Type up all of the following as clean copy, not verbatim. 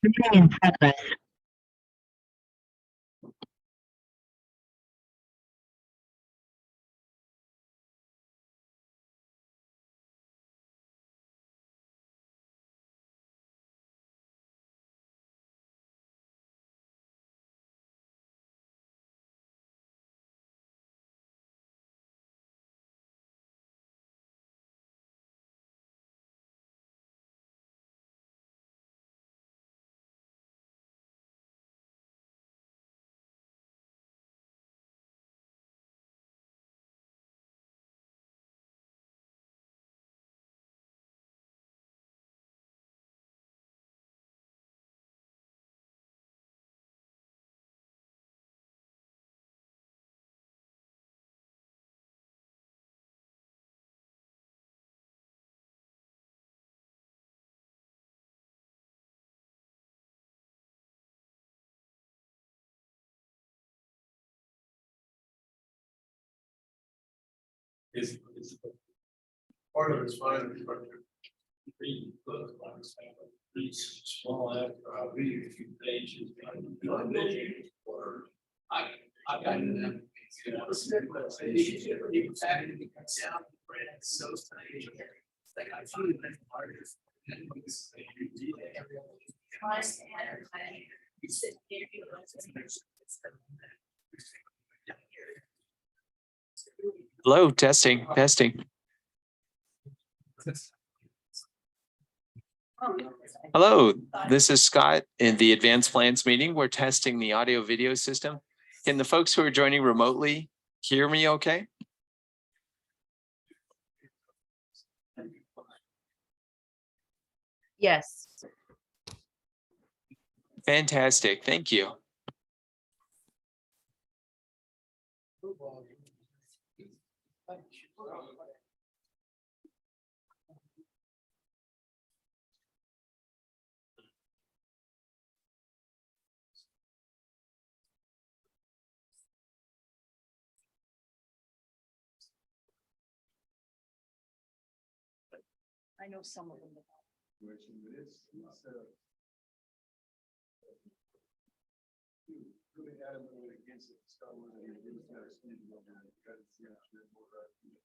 Meeting in progress. Is part of it's fine. Small after I read a few pages. I got in them. Hello, testing. Hello, this is Scott in the Advanced Plans meeting. We're testing the audio video system. Can the folks who are joining remotely hear me okay? Yes. Fantastic, thank you. I know some of them.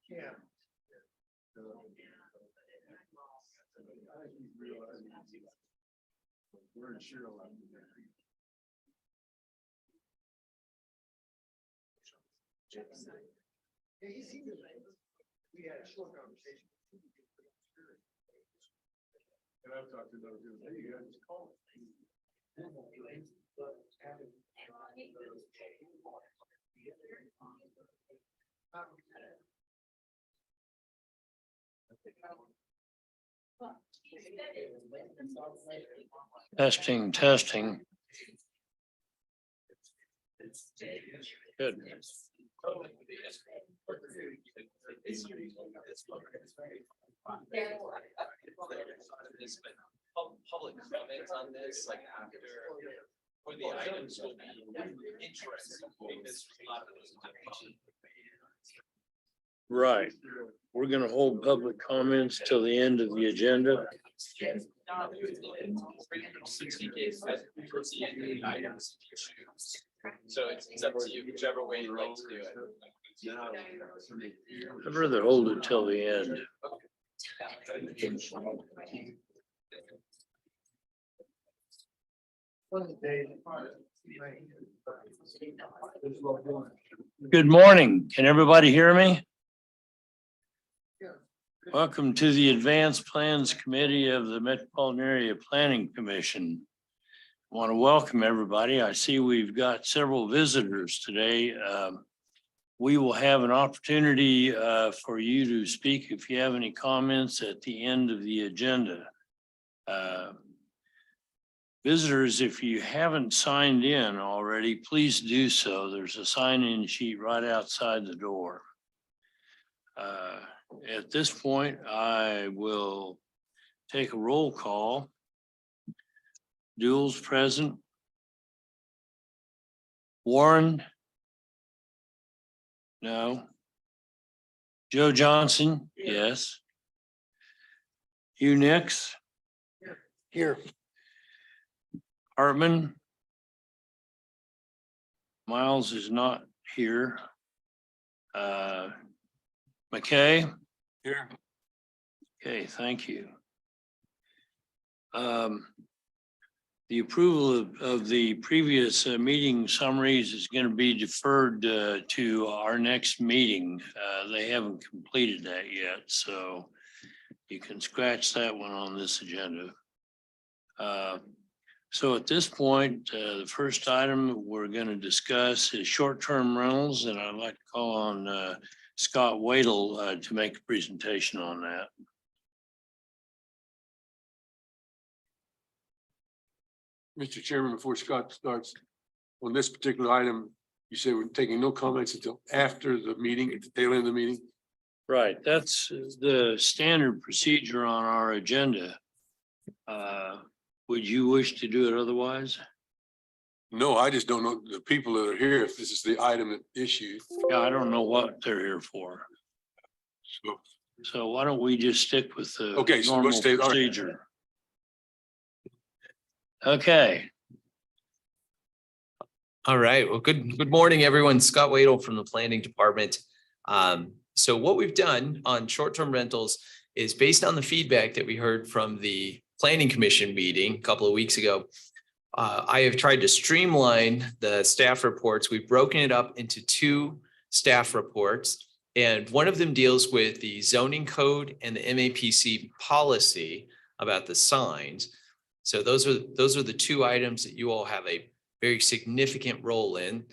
Yeah. We're sure a lot. We had a short conversation. And I've talked to those, hey, you guys call. Testing. Good. Public comments on this, like after, or the items will be interesting. Right. We're going to hold public comments till the end of the agenda. So it's up to you, whichever way you'd like to do it. I'd rather hold it till the end. Good morning. Can everybody hear me? Welcome to the Advanced Plans Committee of the Metropolitan Area Planning Commission. I want to welcome everybody. I see we've got several visitors today. We will have an opportunity for you to speak if you have any comments at the end of the agenda. Visitors, if you haven't signed in already, please do so. There's a sign-in sheet right outside the door. At this point, I will take a roll call. Duels present. Warren? No. Joe Johnson? Yes. Hugh Nix? Here. Hartman. Miles is not here. McKay. Here. Okay, thank you. The approval of the previous meeting summaries is going to be deferred to our next meeting. They haven't completed that yet, so you can scratch that one on this agenda. So at this point, the first item we're going to discuss is short-term rentals, and I'd like to call on Scott Wadle to make a presentation on that. Mr. Chairman, before Scott starts on this particular item, you say we're taking no comments until after the meeting, at the tail end of the meeting. Right, that's the standard procedure on our agenda. Would you wish to do it otherwise? No, I just don't know the people that are here, if this is the item at issue. Yeah, I don't know what they're here for. So why don't we just stick with the Okay, so we'll normal stay- all right. procedure? Okay, All right. Well, good morning, everyone. Scott Wadle from the Planning Department. So what we've done on short-term rentals is based on the feedback that we heard from the Planning Commission meeting a couple of weeks ago. I have tried to streamline the staff reports. We've broken it up into two staff reports, and one of them deals with the zoning code and the MAPC policy about the signs. So those are the two items that you all have a very significant role in.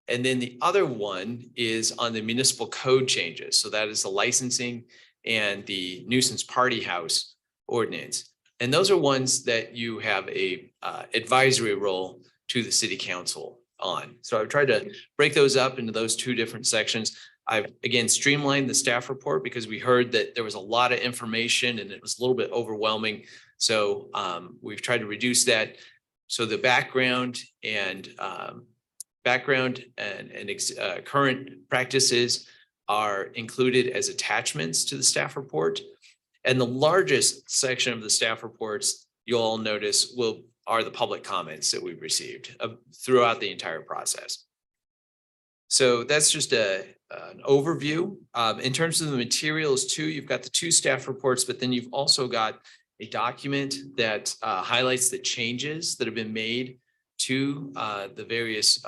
And then the other one is on the municipal code changes. So that is the licensing and the nuisance party house ordinance. And those are ones that you have a advisory role to the city council on. So I've tried to break those up into those two different sections. I've again streamlined the staff report because we heard that there was a lot of information and it was a little bit overwhelming. So we've tried to reduce that. So the background and current practices are included as attachments to the staff report. And the largest section of the staff reports you'll all notice are the public comments that we've received throughout the entire process. So that's just an overview. In terms of the materials too, you've got the two staff reports, but then you've also got a document that highlights the changes that have been made to the various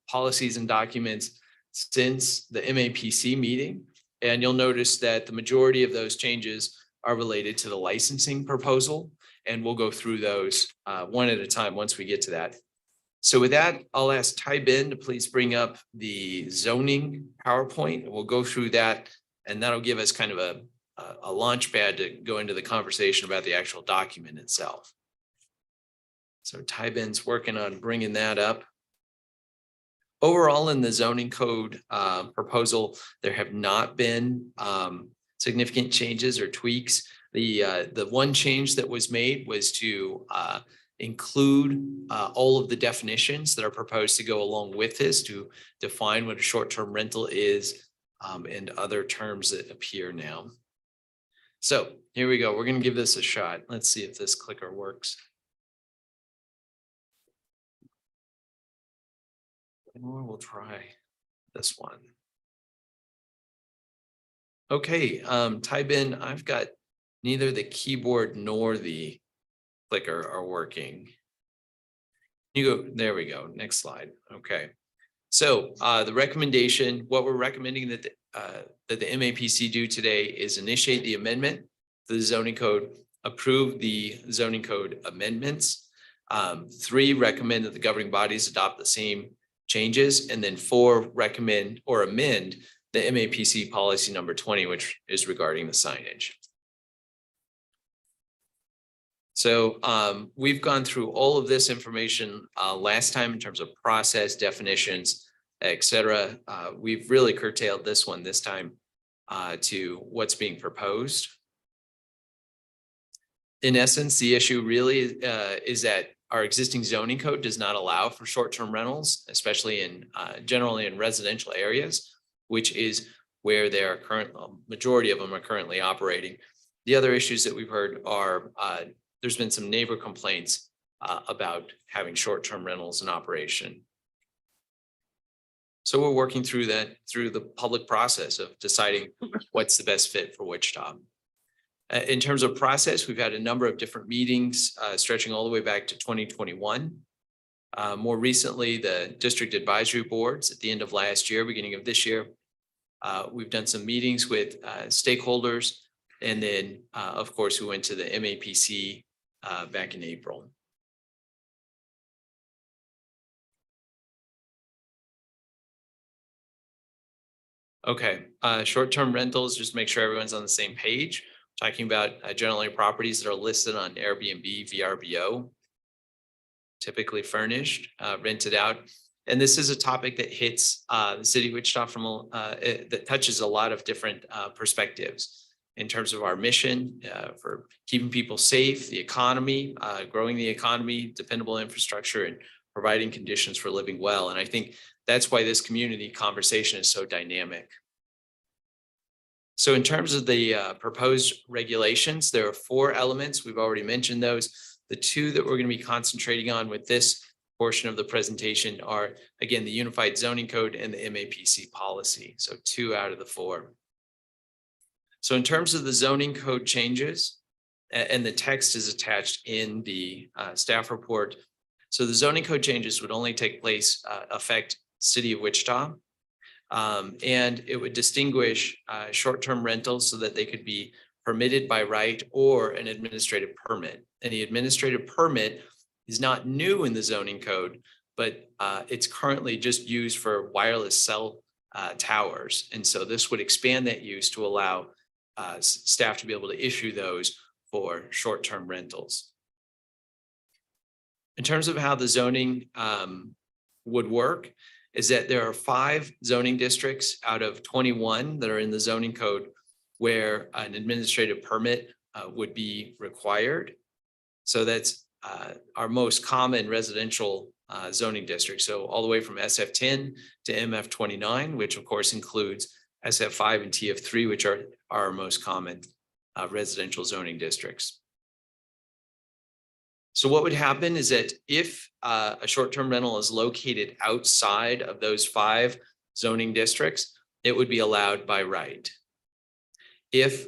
policies and documents since the MAPC meeting. And you'll notice that the majority of those changes are related to the licensing proposal. And we'll go through those one at a time once we get to that. So with that, I'll ask Ty Ben to please bring up the zoning PowerPoint, and we'll go through that. And that'll give us kind of a launch pad to go into the conversation about the actual document itself. So Ty Ben's working on bringing that up. Overall, in the zoning code proposal, there have not been significant changes or tweaks. The one change that was made was to include all of the definitions that are proposed to go along with this to define what a short-term rental is and other terms that appear now. So here we go. We're going to give this a shot. Let's see if this clicker works. Or we'll try this one. Okay, Ty Ben, I've got neither the keyboard nor the clicker are working. You go, there we go. Next slide. Okay. So the recommendation, what we're recommending that the MAPC do today is initiate the amendment to the zoning code, approve the zoning code amendments. 3, recommend that the governing bodies adopt the same changes, and then 4, recommend or amend the MAPC policy number 20, which is regarding the signage. So we've gone through all of this information last time in terms of process, definitions, et cetera. We've really curtailed this one this time to what's being proposed. In essence, the issue really is that our existing zoning code does not allow for short-term rentals, especially in generally in residential areas, which is where they are majority of them are currently operating. The other issues that we've heard are there's been some neighbor complaints about having short-term rentals in operation. So we're working through the public process of deciding what's the best fit for Wichita. In terms of process, we've had a number of different meetings stretching all the way back to 2021. More recently, the district advisory boards at the end of last year, beginning of this year. We've done some meetings with stakeholders, and then, of course, we went to the MAPC back in April. Okay, short-term rentals, just make sure everyone's on the same page. Talking about generally properties that are listed on Airbnb, VRBO, typically furnished, rented out. And this is a topic that hits the city of Wichita from that touches a lot of different perspectives in terms of our mission for keeping people safe, the economy, growing the economy, dependable infrastructure, and providing conditions for living well. And I think that's why this community conversation is so dynamic. So in terms of the proposed regulations, there are 4 elements. We've already mentioned those. The 2 that we're going to be concentrating on with this portion of the presentation are, again, the Unified Zoning Code and the MAPC policy. So 2 out of the 4. So in terms of the zoning code changes, and the text is attached in the staff report. So the zoning code changes would only take place, affect City of Wichita. And it would distinguish short-term rentals so that they could be permitted by right or an administrative permit. And the administrative permit is not new in the zoning code, but it's currently just used for wireless cell towers. And so this would expand that use to allow staff to be able to issue those for short-term rentals. In terms of how the zoning would work, is that there are 5 zoning districts out of 21 that are in the zoning code where an administrative permit would be required. So that's our most common residential zoning district. So all the way from SF10 to MF29, which of course includes SF5 and TF3, which are our most common residential zoning districts. So what would happen is that if a short-term rental is located outside of those 5 zoning districts, it would be allowed by right. If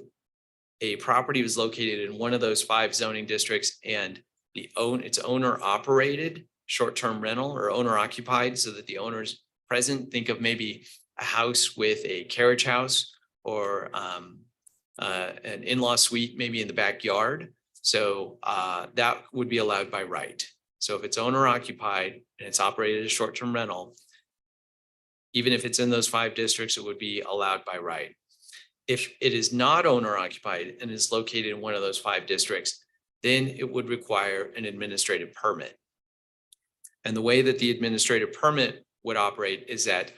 a property was located in one of those 5 zoning districts and it's owner-operated short-term rental or owner-occupied, so that the owner's present, think of maybe a house with a carriage house or an in-law suite, maybe in the backyard. So that would be allowed by right. So if it's owner occupied and it's operated as short-term rental, even if it's in those 5 districts, it would be allowed by right. If it is not owner occupied and is located in one of those 5 districts, then it would require an administrative permit. And the way that the administrative permit would operate is that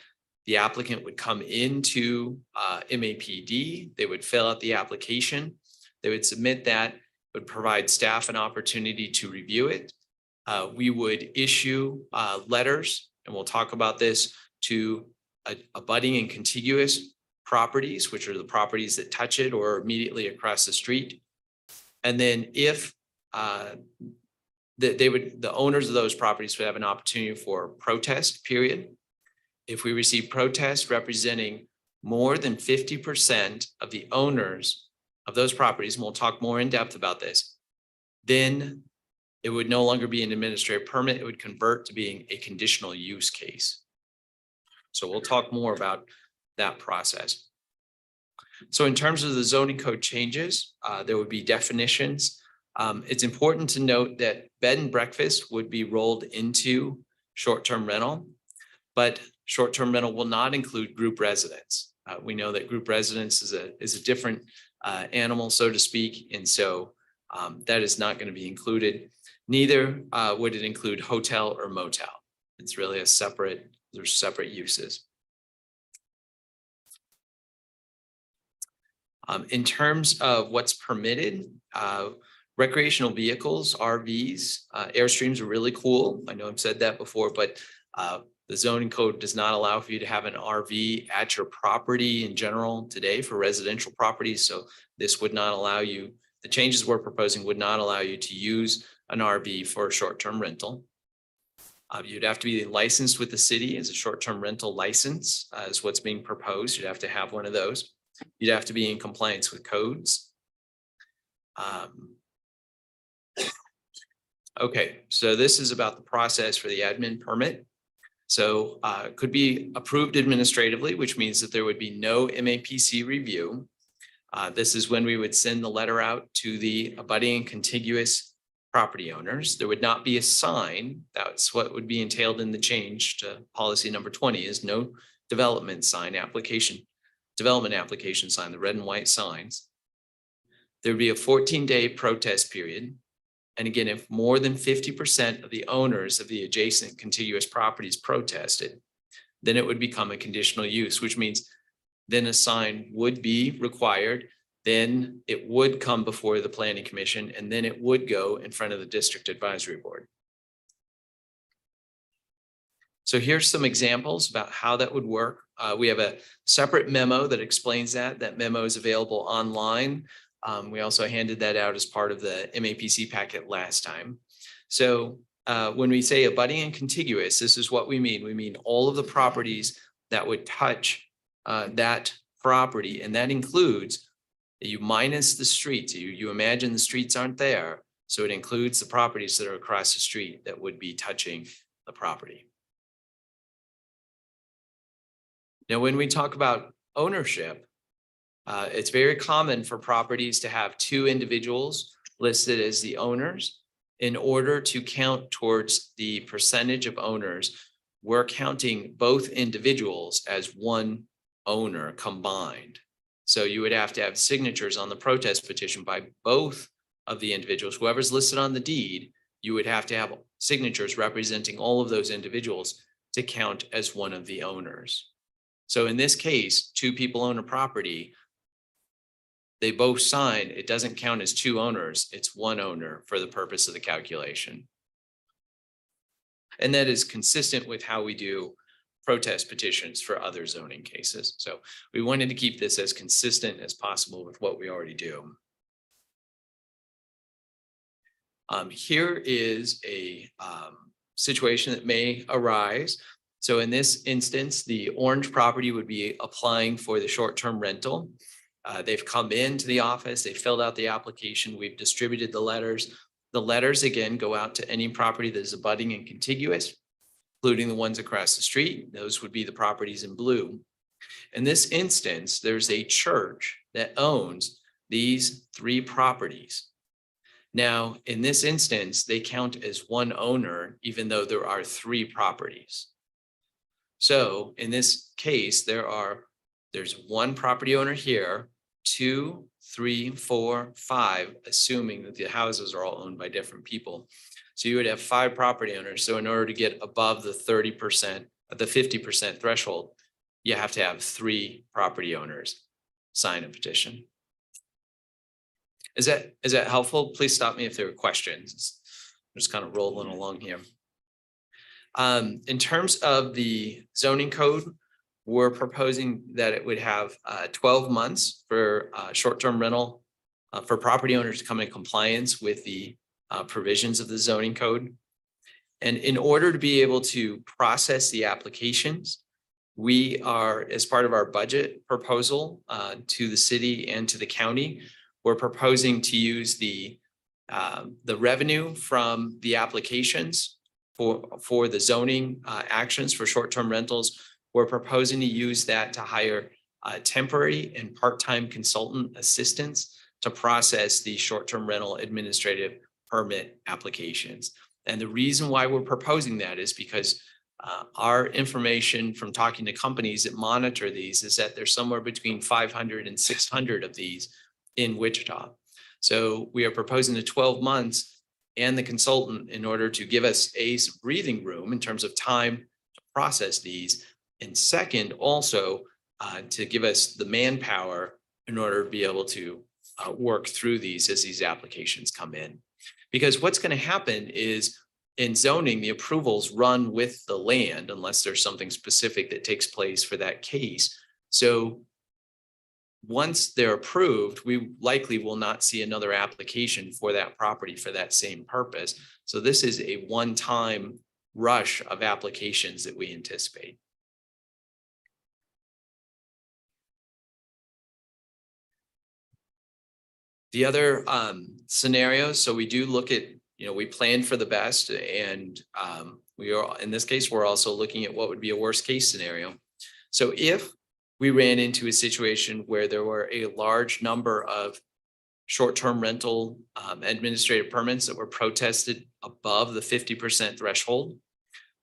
the applicant would come into MAPD, they would fill out the application, they would submit that, would provide staff an opportunity to review it. We would issue letters, and we'll talk about this, to abutting and contiguous properties, which are the properties that touch it or immediately across the street. And then if the owners of those properties would have an opportunity for protest period. If we receive protests representing more than 50% of the owners of those properties, and we'll talk more in depth about this, then it would no longer be an administrative permit. It would convert to being a conditional use case. So we'll talk more about that process. So in terms of the zoning code changes, there would be definitions. It's important to note that bed and breakfast would be rolled into short-term rental, but short-term rental will not include group residence. We know that group residence is a different animal, so to speak, and so that is not going to be included. Neither would it include hotel or motel. It's really there's separate uses. In terms of what's permitted, recreational vehicles, RVs, Airstreams are really cool. I know I've said that before, but the zoning code does not allow for you to have an RV at your property in general today for residential properties. So this would not allow you the changes we're proposing would not allow you to use an RV for a short-term rental. You'd have to be licensed with the city as a short-term rental license, is what's being proposed. You'd have to have one of those. You'd have to be in compliance with codes. Okay, so this is about the process for the admin permit. So it could be approved administratively, which means that there would be no MAPC review. This is when we would send the letter out to the abutting and contiguous property owners. There would not be a sign. That's what would be entailed in the change to policy number 20 is no development sign application, development application sign, the red and white signs. There would be a 14-day protest period. And again, if more than 50% of the owners of the adjacent contiguous properties protested, then it would become a conditional use, which means then a sign would be required. Then it would come before the planning commission, and then it would go in front of the district advisory board. So here's some examples about how that would work. We have a separate memo that explains that. That memo is available online. We also handed that out as part of the MAPC packet last time. So when we say abutting and contiguous, this is what we mean. We mean all of the properties that would touch that property, and that includes you minus the streets. You imagine the streets aren't there. So it includes the properties that are across the street that would be touching the property. Now, when we talk about ownership, it's very common for properties to have two individuals listed as the owners. In order to count towards the percentage of owners, we're counting both individuals as one owner combined. So you would have to have signatures on the protest petition by both of the individuals. Whoever's listed on the deed, you would have to have signatures representing all of those individuals to count as one of the owners. So in this case, two people own a property. They both sign. It doesn't count as two owners. It's one owner for the purpose of the calculation. And that is consistent with how we do protest petitions for other zoning cases. So we wanted to keep this as consistent as possible with what we already do. Here is a situation that may arise. So in this instance, the orange property would be applying for the short-term rental. They've come into the office, they filled out the application, we've distributed the letters. The letters again go out to any property that is abutting and contiguous, including the ones across the street. Those would be the properties in blue. In this instance, there's a church that owns these three properties. Now, in this instance, they count as one owner, even though there are three properties. So in this case, there's one property owner here, 2, 3, 4, 5, assuming that the houses are all owned by different people. So you would have 5 property owners. So in order to get above the 30%, the 50% threshold, you have to have 3 property owners sign a petition. Is that helpful? Please stop me if there are questions. I'm just kind of rolling along here. In terms of the zoning code, we're proposing that it would have 12 months for short-term rental for property owners to come in compliance with the provisions of the zoning code. And in order to be able to process the applications, we are, as part of our budget proposal to the city and to the county, we're proposing to use the revenue from the applications for the zoning actions for short-term rentals. We're proposing to use that to hire temporary and part-time consultant assistants to process the short-term rental administrative permit applications. And the reason why we're proposing that is because our information from talking to companies that monitor these is that there's somewhere between 500 and 600 of these in Wichita. So we are proposing the 12 months and the consultant in order to give us some breathing room in terms of time to process these. And second, also to give us the manpower in order to be able to work through these as these applications come in. Because what's going to happen is in zoning, the approvals run with the land unless there's something specific that takes place for that case. So once they're approved, we likely will not see another application for that property for that same purpose. So this is a one-time rush of applications that we anticipate. The other scenarios, so we do look at, we plan for the best, and we are, in this case, we're also looking at what would be a worst case scenario. So if we ran into a situation where there were a large number of short-term rental administrative permits that were protested above the 50% threshold,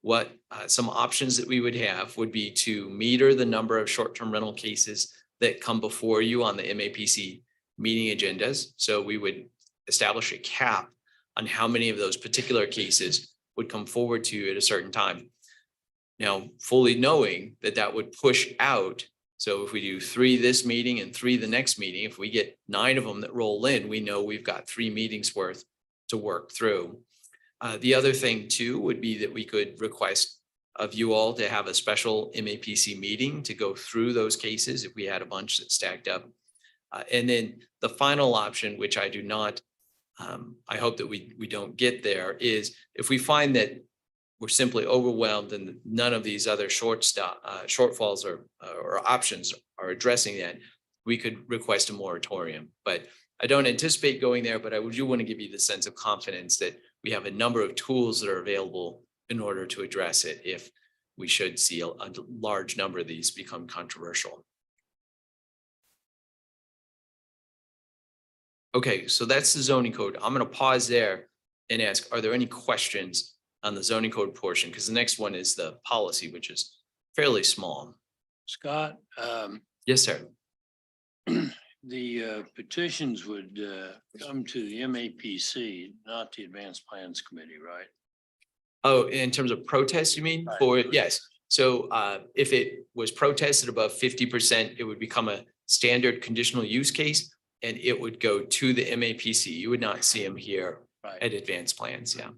what some options that we would have would be to meter the number of short-term rental cases that come before you on the MAPC meeting agendas. So we would establish a cap on how many of those particular cases would come forward to you at a certain time. Now, fully knowing that that would push out. So if we do 3 this meeting and 3 the next meeting, if we get 9 of them that roll in, we know we've got 3 meetings worth to work through. The other thing too would be that we could request of you all to have a special MAPC meeting to go through those cases if we had a bunch that stacked up. And then the final option, which I do not, I hope that we don't get there, is if we find that we're simply overwhelmed and none of these other shortfalls or options are addressing that, we could request a moratorium. But I don't anticipate going there, but I do want to give you the sense of confidence that we have a number of tools that are available in order to address it if we should see a large number of these become controversial. Okay, so that's the zoning code. I'm going to pause there and ask, are there any questions on the zoning code portion? Because the next one is the policy, which is fairly small. Scott, Yes, sir. the petitions would come to the MAPC, not the Advanced Plans Committee, right? Oh, in terms of protests, you mean? Right. For, yes. So if it was protested above 50%, it would become a standard conditional use case and it would go to the MAPC. You would not see them here Right. at Advanced Plans, yeah.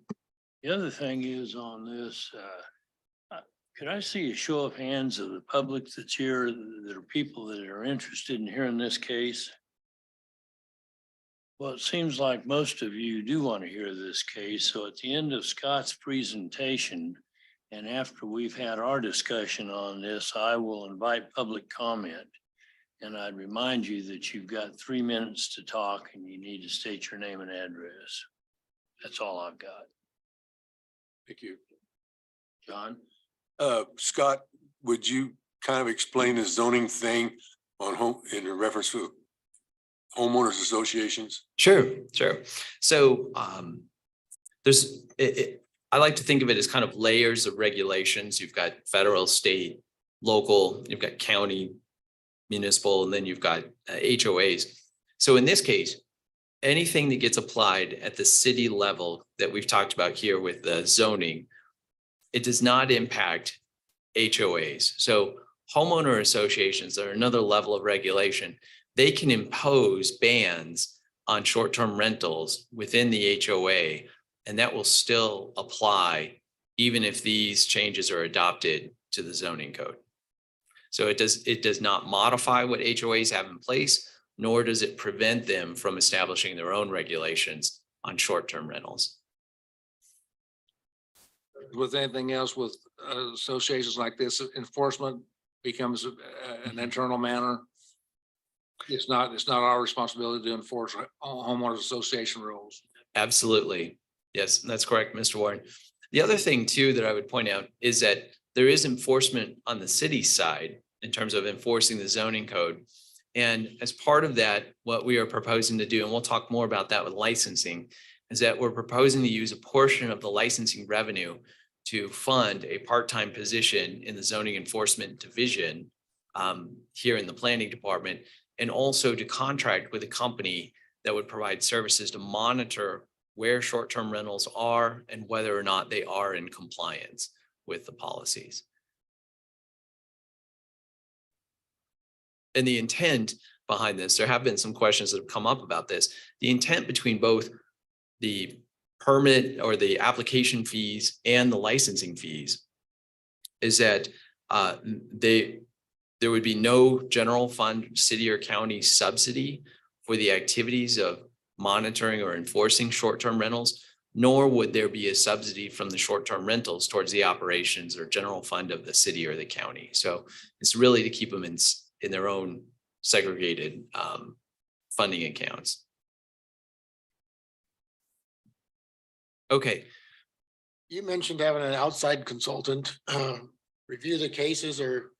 The other thing is on this, could I see a show of hands of the public that's here, that are people that are interested in hearing this case? Well, it seems like most of you do want to hear this case. So at the end of Scott's presentation, and after we've had our discussion on this, I will invite public comment. And I'd remind you that you've got 3 minutes to talk and you need to state your name and address. That's all I've got. Thank you. John? Scott, would you kind of explain the zoning thing on home in reference to homeowners associations? Sure. So I like to think of it as kind of layers of regulations. You've got federal, state, local, you've got county, municipal, and then you've got HOAs. So in this case, anything that gets applied at the city level that we've talked about here with the zoning, it does not impact HOAs. So homeowner associations are another level of regulation. They can impose bans on short-term rentals within the HOA, and that will still apply even if these changes are adopted to the zoning code. So it does not modify what HOAs have in place, nor does it prevent them from establishing their own regulations on short-term rentals. With anything else with associations like this, enforcement becomes an internal matter. It's not our responsibility to enforce homeowners association rules. Absolutely. Yes, that's correct, Mr. Warren. The other thing too that I would point out is that there is enforcement on the city side in terms of enforcing the zoning code. And as part of that, what we are proposing to do, and we'll talk more about that with licensing, is that we're proposing to use a portion of the licensing revenue to fund a part-time position in the zoning enforcement division here in the planning department, and also to contract with a company that would provide services to monitor where short-term rentals are and whether or not they are in compliance with the policies. And the intent behind this, there have been some questions that have come up about this. The intent between both the permit or the application fees and the licensing fees is that there would be no general fund, city or county subsidy for the activities of monitoring or enforcing short-term rentals, nor would there be a subsidy from the short-term rentals towards the operations or general fund of the city or the county. So it's really to keep them in their own segregated funding accounts. Okay, You mentioned having an outside consultant review the cases, or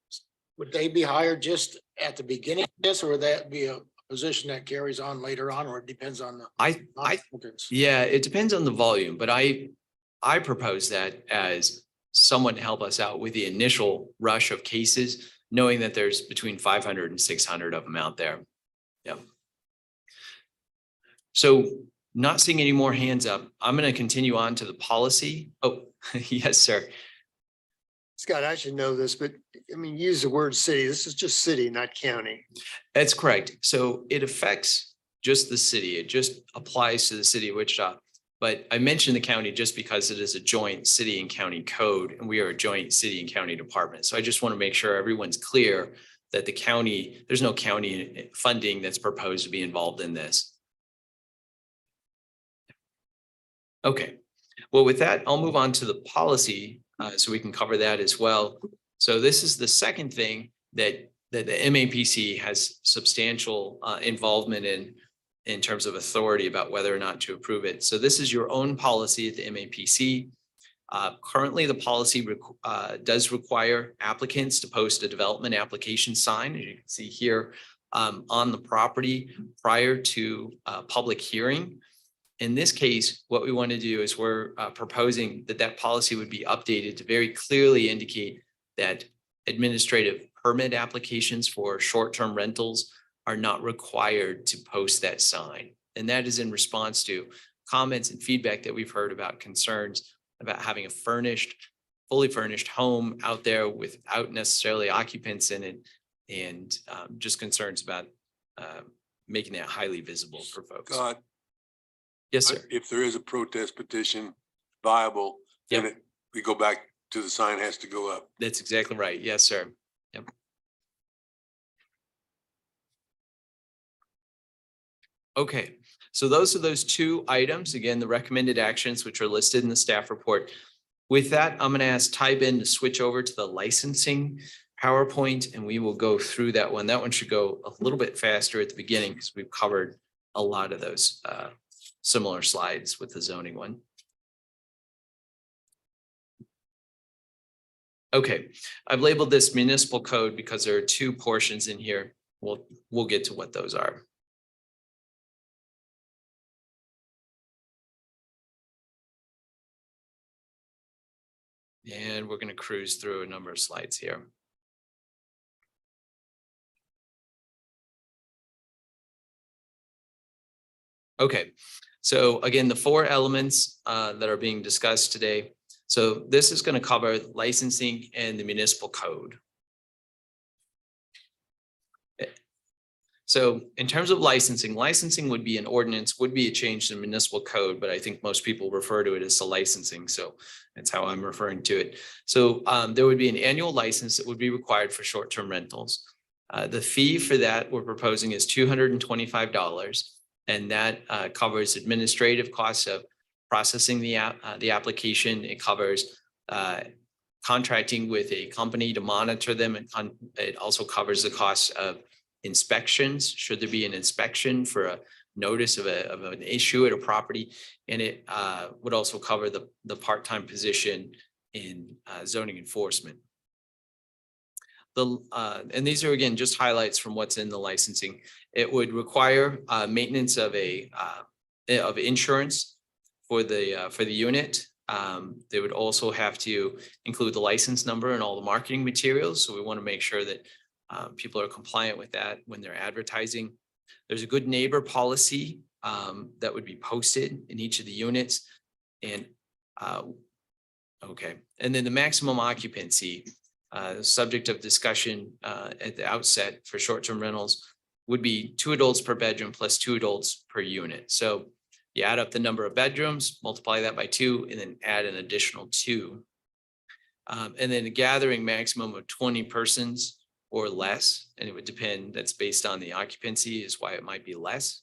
would they be hired just at the beginning of this, or would that be a position that carries on later on, or it depends on the I non-consultants? yeah, it depends on the volume, but I propose that as someone to help us out with the initial rush of cases, knowing that there's between 500 and 600 of them out there. Yeah. So not seeing any more hands up, I'm going to continue on to the policy. Oh, yes, sir. Scott, I should know this, but I mean, use the word city. This is just city, not county. That's correct. So it affects just the city. It just applies to the city of Wichita. But I mentioned the county just because it is a joint city and county code, and we are a joint city and county department. So I just want to make sure everyone's clear that the county, there's no county funding that's proposed to be involved in this. Okay, well, with that, I'll move on to the policy so we can cover that as well. So this is the second thing that the MAPC has substantial involvement in terms of authority about whether or not to approve it. So this is your own policy at the MAPC. Currently, the policy does require applicants to post a development application sign, as you can see here, on the property prior to public hearing. In this case, what we want to do is we're proposing that policy would be updated to very clearly indicate that administrative permit applications for short-term rentals are not required to post that sign. And that is in response to comments and feedback that we've heard about concerns about having a fully furnished home out there without necessarily occupants in it, and just concerns about making that highly visible for folks. God, Yes, sir. if there is a protest petition viable, then Yep. we go back to the sign has to go up. That's exactly right. Yes, sir. Yep. Okay, so those are those two items. Again, the recommended actions, which are listed in the staff report. With that, I'm going to ask Ty Ben to switch over to the licensing PowerPoint, and we will go through that one. That one should go a little bit faster at the beginning because we've covered a lot of those similar slides with the zoning one. Okay, I've labeled this municipal code because there are two portions in here. We'll get to what those are. And we're going to cruise through a number of slides here. Okay, so again, the four elements that are being discussed today. So this is going to cover licensing and the municipal code. So in terms of licensing would be an ordinance, would be a change to the municipal code, but I think most people refer to it as the licensing. So that's how I'm referring to it. So there would be an annual license that would be required for short-term rentals. The fee for that we're proposing is $225. And that covers administrative costs of processing the application. It covers contracting with a company to monitor them. And it also covers the cost of inspections, should there be an inspection for a notice of an issue at a property. And it would also cover the part-time position in zoning enforcement. And these are, again, just highlights from what's in the licensing. It would require maintenance of insurance for the unit. They would also have to include the license number and all the marketing materials. So we want to make sure that people are compliant with that when they're advertising. There's a good neighbor policy that would be posted in each of the units. And okay, and then the maximum occupancy, subject of discussion at the outset for short-term rentals, would be 2 adults per bedroom plus 2 adults per unit. So you add up the number of bedrooms, multiply that by 2, and then add an additional 2. And then a gathering maximum of 20 persons or less, and it would depend, that's based on the occupancy is why it might be less.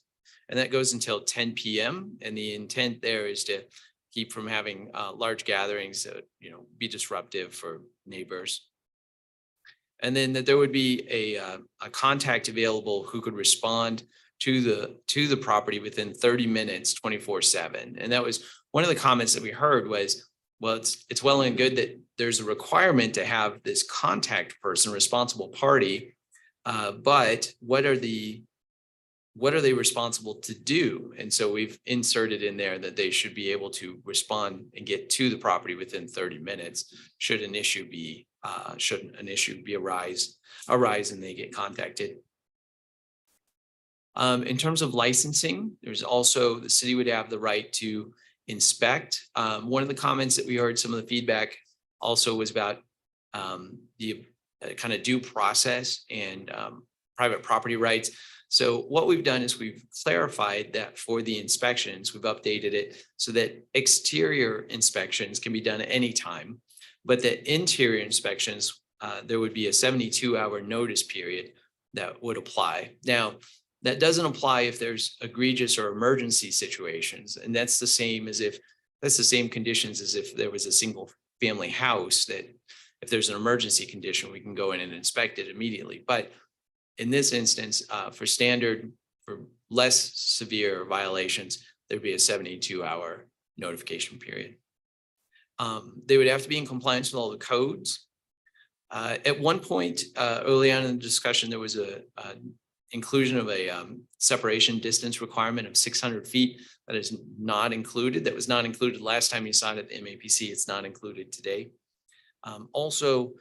And that goes until 10 PM. And the intent there is to keep from having large gatherings that, be disruptive for neighbors. And then that there would be a contact available who could respond to the property within 30 minutes, 24/7. And that was one of the comments that we heard was, well, it's well and good that there's a requirement to have this contact person, responsible party. But what are they responsible to do? And so we've inserted in there that they should be able to respond and get to the property within 30 minutes should an issue arise and they get contacted. In terms of licensing, there's also, the city would have the right to inspect. One of the comments that we heard, some of the feedback also was about the kind of due process and private property rights. So what we've done is we've clarified that for the inspections, we've updated it so that exterior inspections can be done at any time, but that interior inspections, there would be a 72-hour notice period that would apply. Now, that doesn't apply if there's egregious or emergency situations, and that's the same conditions as if there was a single family house that if there's an emergency condition, we can go in and inspect it immediately. But in this instance, for less severe violations, there'd be a 72-hour notification period. They would have to be in compliance with all the codes. At one point, early on in the discussion, there was a inclusion of a separation distance requirement of 600 feet that is not included. That was not included last time you saw it at the MAPC. It's not included today. Also,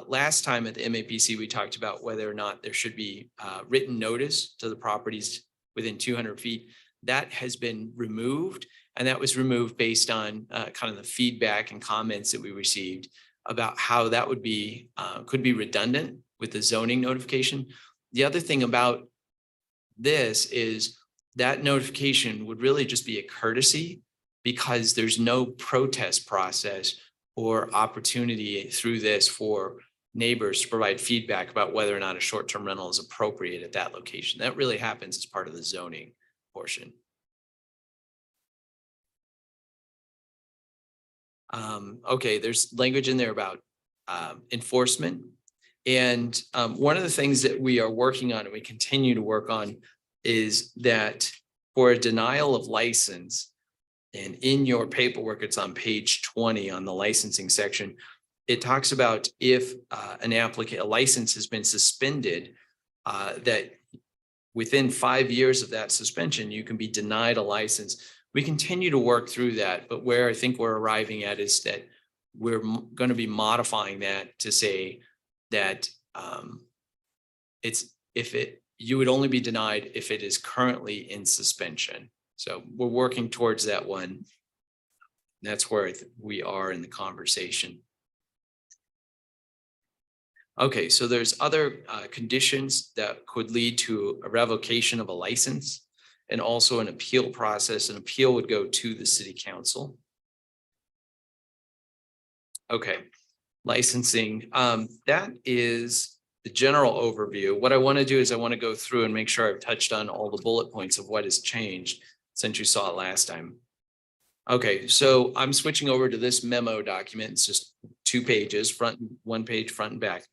last time at the MAPC, we talked about whether or not there should be written notice to the properties within 200 feet. That has been removed, and that was removed based on kind of the feedback and comments that we received about how that would be could be redundant with the zoning notification. The other thing about this is that notification would really just be a courtesy because there's no protest process or opportunity through this for neighbors to provide feedback about whether or not a short-term rental is appropriate at that location. That really happens as part of the zoning portion. Okay, there's language in there about enforcement. And one of the things that we are working on and we continue to work on is that for a denial of license, and in your paperwork, it's on page 20 on the licensing section, it talks about if a license has been suspended, that within 5 years of that suspension, you can be denied a license. We continue to work through that, but where I think we're arriving at is that we're going to be modifying that to say that you would only be denied if it is currently in suspension. So we're working towards that one. That's where we are in the conversation. Okay, so there's other conditions that could lead to a revocation of a license and also an appeal process. An appeal would go to the city council. Okay, licensing. That is the general overview. What I want to do is I want to go through and make sure I've touched on all the bullet points of what has changed since you saw it last time. Okay, so I'm switching over to this memo document. It's just 2 pages, one page, front and back.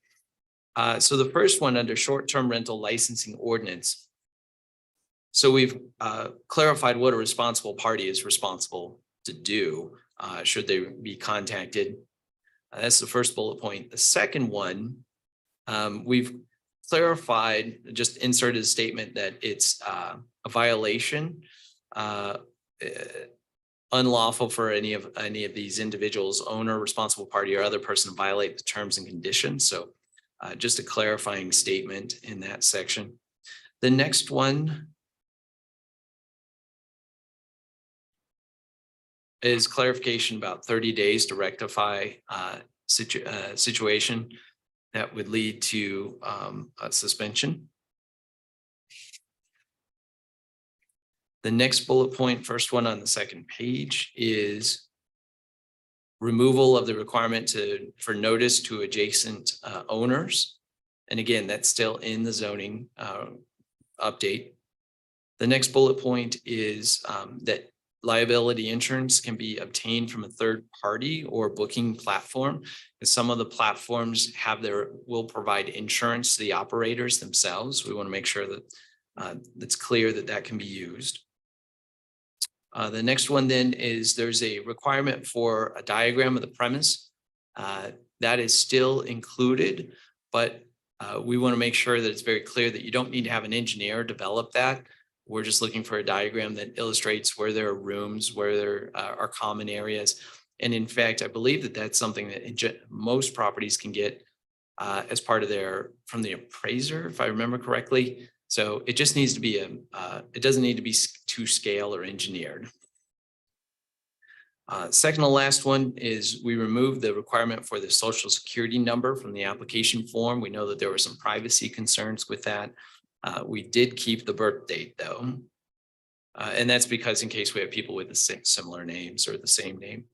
So the first one under short-term rental licensing ordinance. So we've clarified what a responsible party is responsible to do should they be contacted. That's the first bullet point. The second one, we've clarified, just inserted a statement that it's a violation, unlawful for any of these individuals, owner, responsible party, or other person to violate the terms and conditions. So just a clarifying statement in that section. The next one is clarification about 30 days to rectify situation that would lead to a suspension. The next bullet point, first one on the second page, is removal of the requirement for notice to adjacent owners. And again, that's still in the zoning update. The next bullet point is that liability insurance can be obtained from a third party or booking platform. And some of the platforms will provide insurance to the operators themselves. We want to make sure that it's clear that that can be used. The next one then is there's a requirement for a diagram of the premise. That is still included, but we want to make sure that it's very clear that you don't need to have an engineer develop that. We're just looking for a diagram that illustrates where there are rooms, where there are common areas. And in fact, I believe that that's something that most properties can get as part of from the appraiser, if I remember correctly. So it just needs to be it doesn't need to be to scale or engineered. Second to last one is we removed the requirement for the social security number from the application form. We know that there were some privacy concerns with that. We did keep the birth date though. And that's because in case we have people with the similar names or the same name.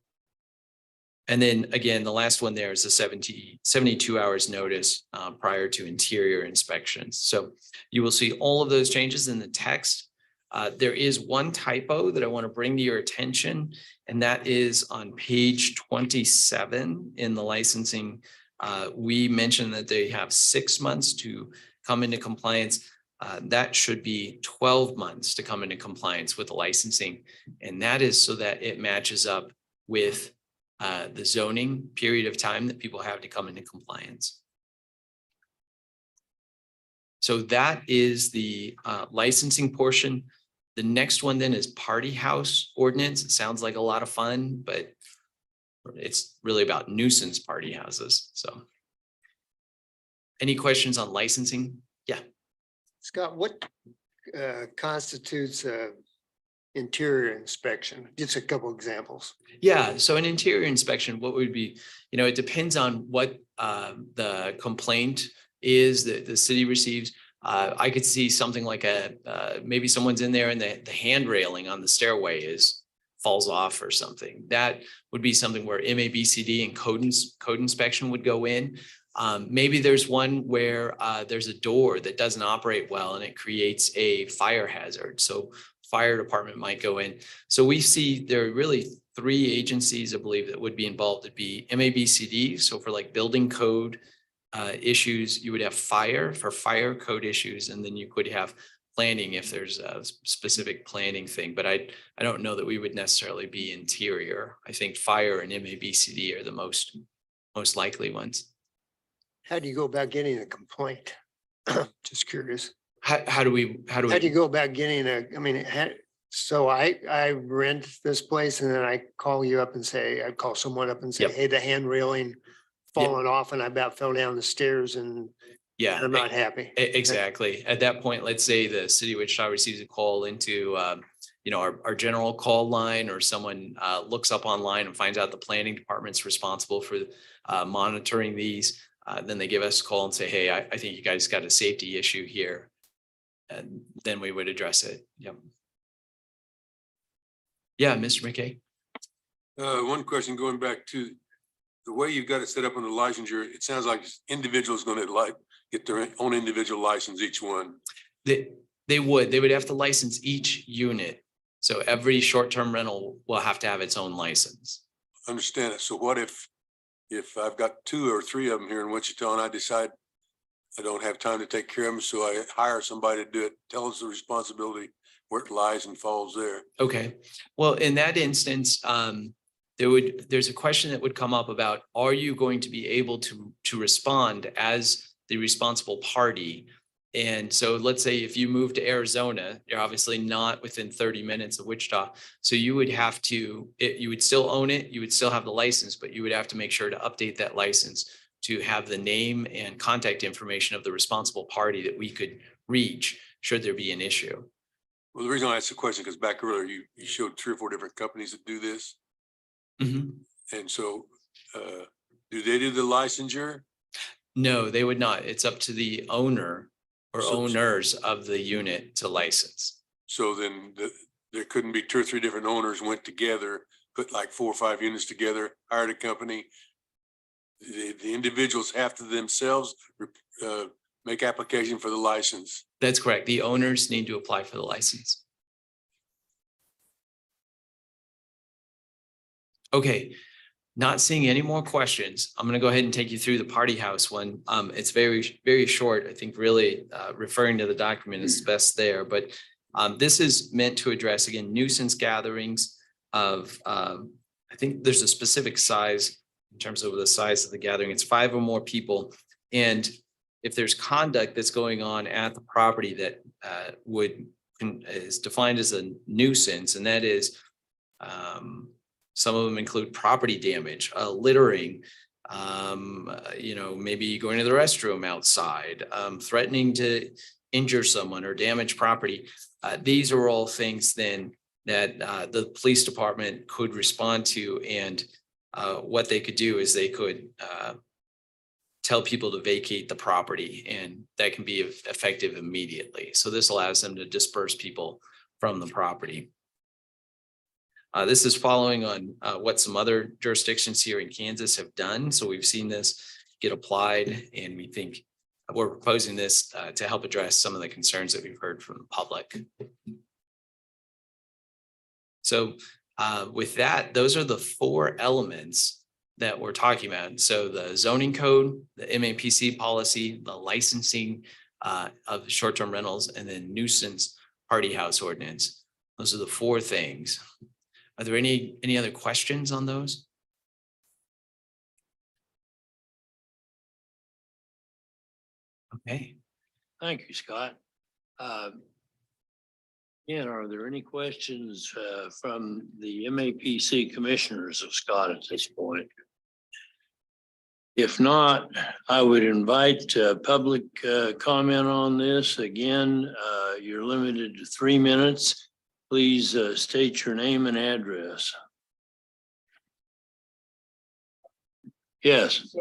And then again, the last one there is a 72 hours notice prior to interior inspections. So you will see all of those changes in the text. There is one typo that I want to bring to your attention, and that is on page 27 in the licensing. We mentioned that they have 6 months to come into compliance. That should be 12 months to come into compliance with the licensing. And that is so that it matches up with the zoning period of time that people have to come into compliance. So that is the licensing portion. The next one then is party house ordinance. It sounds like a lot of fun, but it's really about nuisance party houses. So any questions on licensing? Yeah. Scott, what constitutes interior inspection? Just a couple examples. Yeah, so an interior inspection, what would be, it depends on what the complaint is that the city receives. I could see something like maybe someone's in there and the hand railing on the stairway falls off or something. That would be something where MABCD and code inspection would go in. Maybe there's one where there's a door that doesn't operate well and it creates a fire hazard. So fire department might go in. So we see there are really 3 agencies, I believe, that would be involved. It'd be MABCD. So for like building code issues, you would have fire for fire code issues, and then you could have planning if there's a specific planning thing. But I don't know that we would necessarily be interior. I think fire and MABCD are the most likely ones. How do you go about getting a complaint? Just curious. How do we How do you go about getting so I rent this place and then I call you up and say, I call someone up and say, Yep. hey, the hand railing falling off and I about fell down the stairs and Yeah, I'm not happy. exactly. At that point, let's say the city of Wichita receives a call into, our general call line, or someone looks up online and finds out the planning department's responsible for monitoring these. Then they give us a call and say, hey, I think you guys got a safety issue here. And then we would address it. Yep. Yeah, Mr. McKay. One question going back to the way you've got it set up on the licensure, it sounds like individuals going to get their own individual license, each one. They would have to license each unit. So every short-term rental will have to have its own license. Understand it. So what if I've got 2 or 3 of them here in Wichita and I decide I don't have time to take care of them, so I hire somebody to do it? Tell us the responsibility, where it lies and falls there. Okay, well, in that instance, there's a question that would come up about, are you going to be able to respond as the responsible party? And so let's say if you move to Arizona, you're obviously not within 30 minutes of Wichita. So you would have to, you would still own it, you would still have the license, but you would have to make sure to update that license to have the name and contact information of the responsible party that we could reach should there be an issue. Well, the reason I asked the question, because back earlier you showed 3 or 4 different companies that do this. Mm-hmm. And so do they do the licensure? No, they would not. It's up to the owner or So- owners of the unit to license. So then there couldn't be 2 or 3 different owners went together, put like 4 or 5 units together, hired a company. The individuals have to themselves make application for the license. That's correct. The owners need to apply for the license. Okay, not seeing any more questions. I'm gonna go ahead and take you through the party house one. It's very, very short. I think really referring to the document is best there, but this is meant to address, again, nuisance gatherings of, I think there's a specific size in terms of the size of the gathering. It's 5 or more people. And if there's conduct that's going on at the property that is defined as a nuisance, and that is some of them include property damage, littering, maybe going to the restroom outside, threatening to injure someone or damage property. These are all things then that the police department could respond to, and what they could do is they could tell people to vacate the property, and that can be effective immediately. So this allows them to disperse people from the property. This is following on what some other jurisdictions here in Kansas have done. So we've seen this get applied, and we think we're proposing this to help address some of the concerns that we've heard from the public. So with that, those are the 4 elements that we're talking about. So the zoning code, the MAPC policy, the licensing of short-term rentals, and then nuisance party house ordinance. Those are the 4 things. Are there any other questions on those? Okay. Thank you, Scott. Yeah, are there any questions from the MAPC commissioners of Scott at this point? If not, I would invite public comment on this. Again, you're limited to 3 minutes. Please state your name and address. Yes.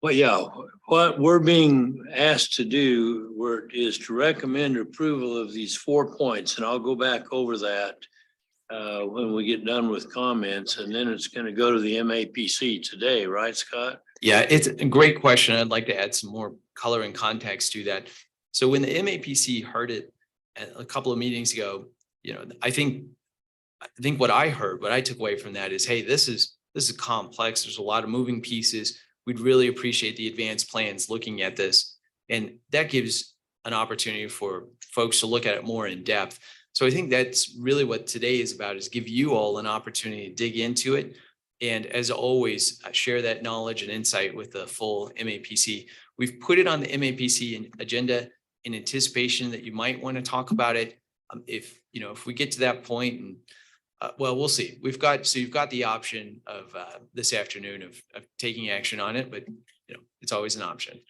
Well, yeah, what we're being asked to do is to recommend approval of these 4 points, and I'll go back over that when we get done with comments, and then it's going to go to the MAPC today, right, Scott? Yeah, it's a great question. I'd like to add some more color and context to that. So when the MAPC heard it a couple of meetings ago, I think what I heard, what I took away from that is, hey, this is complex. There's a lot of moving pieces. We'd really appreciate the advanced plans looking at this. And that gives an opportunity for folks to look at it more in depth. So I think that's really what today is about, is give you all an opportunity to dig into it. And as always, share that knowledge and insight with the full MAPC. We've put it on the MAPC agenda in anticipation that you might want to talk about it. If we get to that point, and well, we'll see. You've got the option of this afternoon of taking action on it, but it's always an option.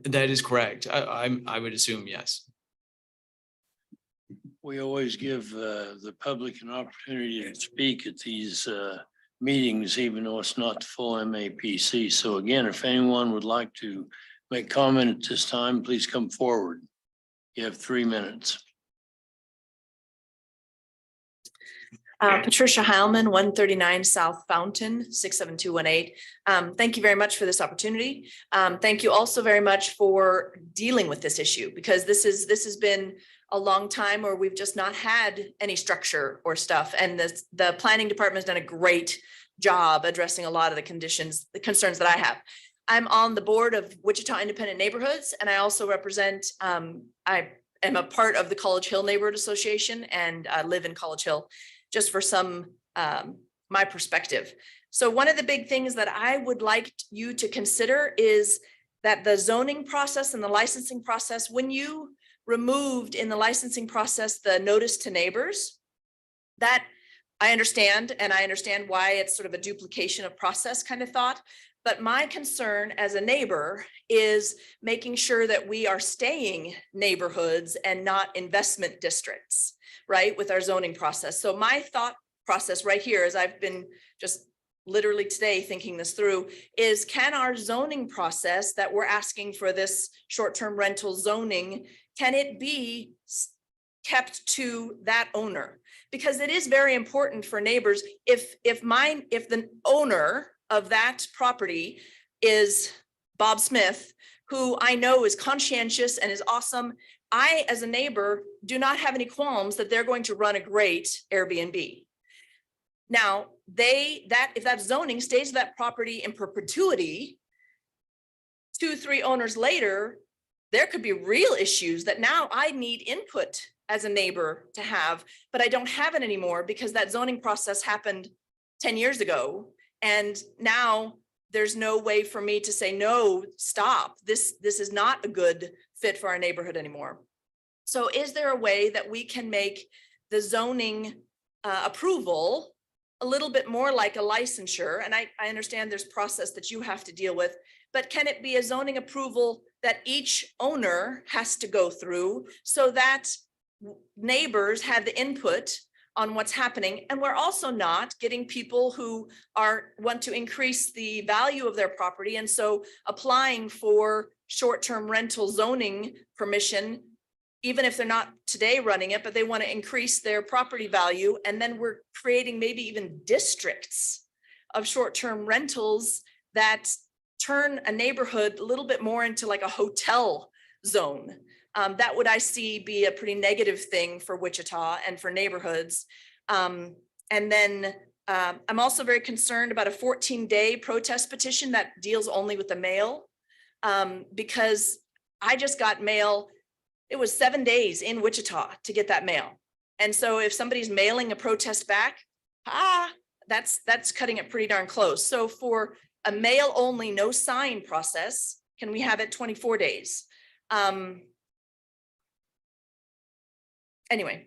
That is correct. I would assume yes. We always give the public an opportunity to speak at these meetings, even though it's not the full MAPC. So again, if anyone would like to make comment at this time, please come forward. You have 3 minutes. Patricia Heilman, 139 South Fountain, 67218. Thank you very much for this opportunity. Thank you also very much for dealing with this issue, because this has been a long time where we've just not had any structure or stuff. And the planning department has done a great job addressing a lot of the concerns that I have. I'm on the board of Wichita Independent Neighborhoods, and I also represent, I am a part of the College Hill Neighborhood Association, and I live in College Hill, just for some, my perspective. So one of the big things that I would like you to consider is that the zoning process and the licensing process, when you removed in the licensing process the notice to neighbors, that I understand, and I understand why it's sort of a duplication of process kind of thought. But my concern as a neighbor is making sure that we are staying neighborhoods and not investment districts, right, with our zoning process. So my thought process right here, as I've been just literally today thinking this through, is can our zoning process that we're asking for this short-term rental zoning, can kept to that owner. Because it is very important for neighbors, if the owner of that property is Bob Smith, who I know is conscientious and is awesome, I, as a neighbor, do not have any qualms that they're going to run a great Airbnb. Now, if that zoning stays to that property in perpetuity, 2-3 owners later, there could be real issues that now I need input as a neighbor to have, but I don't have it anymore because that zoning process happened 10 years ago. And now there's no way for me to say, no, stop. This is not a good fit for our neighborhood anymore. So is there a way that we can make the zoning approval a little bit more like a licensure? And I understand there's process that you have to deal with, but can it be a zoning approval that each owner has to go through so that neighbors have the input on what's happening? And we're also not getting people who want to increase the value of their property, and so applying for short-term rental zoning permission, even if they're not today running it, but they want to increase their property value. And then we're creating maybe even districts of short-term rentals that turn a neighborhood a little bit more into like a hotel zone. That would, I see, be a pretty negative thing for Wichita and for neighborhoods. And then I'm also very concerned about a 14-day protest petition that deals only with the mail, because I just got mail. It was 7 days in Wichita to get that mail. And so if somebody's mailing a protest back, that's cutting it pretty darn close. So for a mail only, no sign process, can we have it 24 days? Anyway,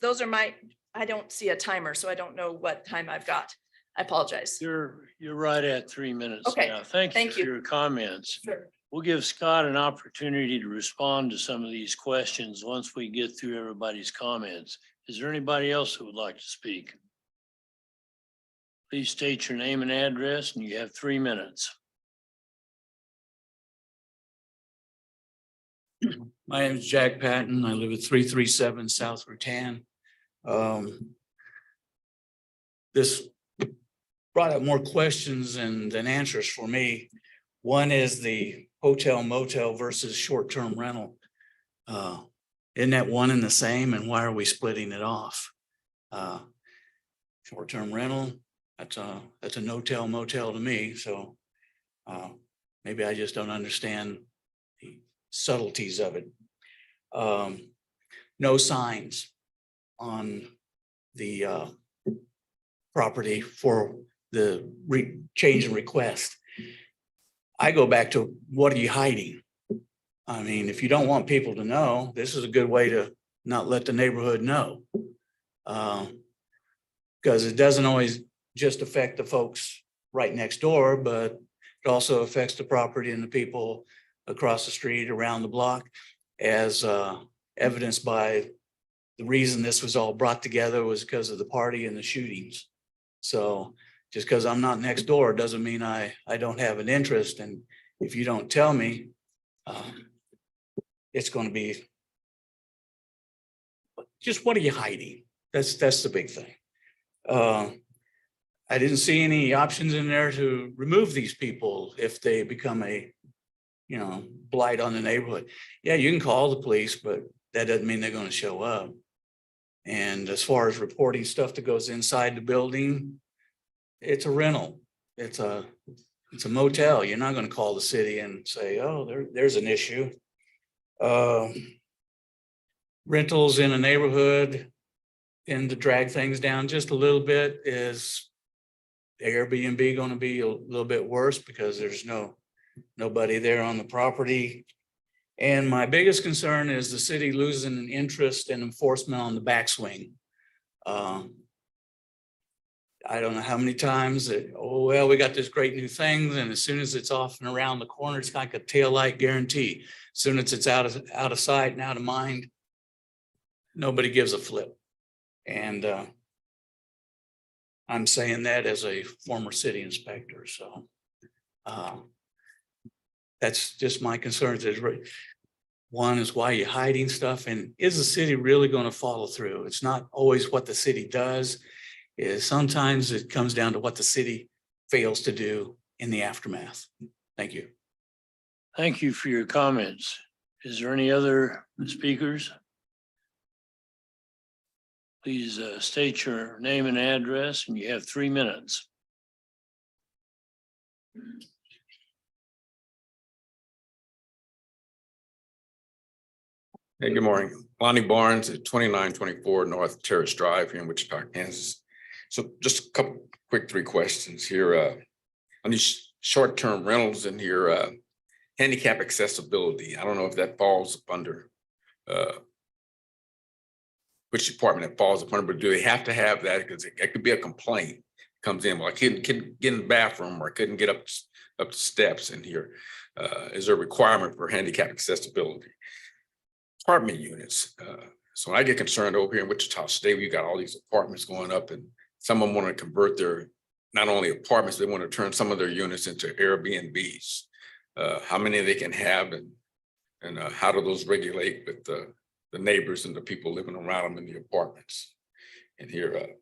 those are I don't see a timer, so I don't know what time I've got. I apologize. You're right at 3 minutes Okay, now. Thank you thank for you. your comments. Sure. We'll give Scott an opportunity to respond to some of these questions once we get through everybody's comments. Is there anybody else who would like to speak? Please state your name and address, and you have 3 minutes. My name is Jack Patton. I live at 337 South Rutan. This brought up more questions than answers for me. One is the hotel motel versus short-term rental. Isn't that one and the same? And why are we splitting it off? Short-term rental, that's a no-tell motel to me. So maybe I just don't understand the subtleties of it. No signs on the property for the change in request. I go back to, what are you hiding? I mean, if you don't want people to know, this is a good way to not let the neighborhood know. Because it doesn't always just affect the folks right next door, but it also affects the property and the people across the street, around the block, as evidenced by the reason this was all brought together was because of the party and the shootings. So just because I'm not next door doesn't mean I don't have an interest. And if you don't tell me, it's going to be just, what are you hiding? That's the big thing. I didn't see any options in there to remove these people if they become a blight on the neighborhood. Yeah, you can call the police, but that doesn't mean they're going to show up. And as far as reporting stuff that goes inside the building, it's a rental. It's a motel. You're not going to call the city and say, oh, there's an issue. Rentals in a neighborhood, and to drag things down just a little bit, is Airbnb going to be a little bit worse because there's nobody there on the property. And my biggest concern is the city losing an interest in enforcement on the backswing. I don't know how many times that, oh, well, we got this great new thing, and as soon as it's off and around the corner, it's like a taillight guarantee. As soon as it's out of sight and out of mind, nobody gives a flip. And I'm saying that as a former city inspector. So that's just my concerns. One is why you hiding stuff, and is the city really going to follow through? It's not always what the city does. Is sometimes it comes down to what the city fails to do in the aftermath. Thank you. Thank you for your comments. Is there any other speakers? Please state your name and address, and you have 3 minutes. Hey, good morning. Lonnie Barnes at 2924 North Terrace Drive here in Wichita, Kansas. So just a couple quick 3 questions here. On these short-term rentals in here, handicap accessibility. I don't know if that falls up under which department it falls upon, but do they have to have that? Because it could be a complaint comes in. Well, I couldn't get in the bathroom, or I couldn't get up the steps in here. Is there a requirement for handicap accessibility? Apartment units. So I get concerned over here in Wichita State. We got all these apartments going up, and some of them want to convert their not only apartments, they want to turn some of their units into Airbnbs. How many they can have, and how do those regulate with the neighbors and the people living around them in the apartments? And here,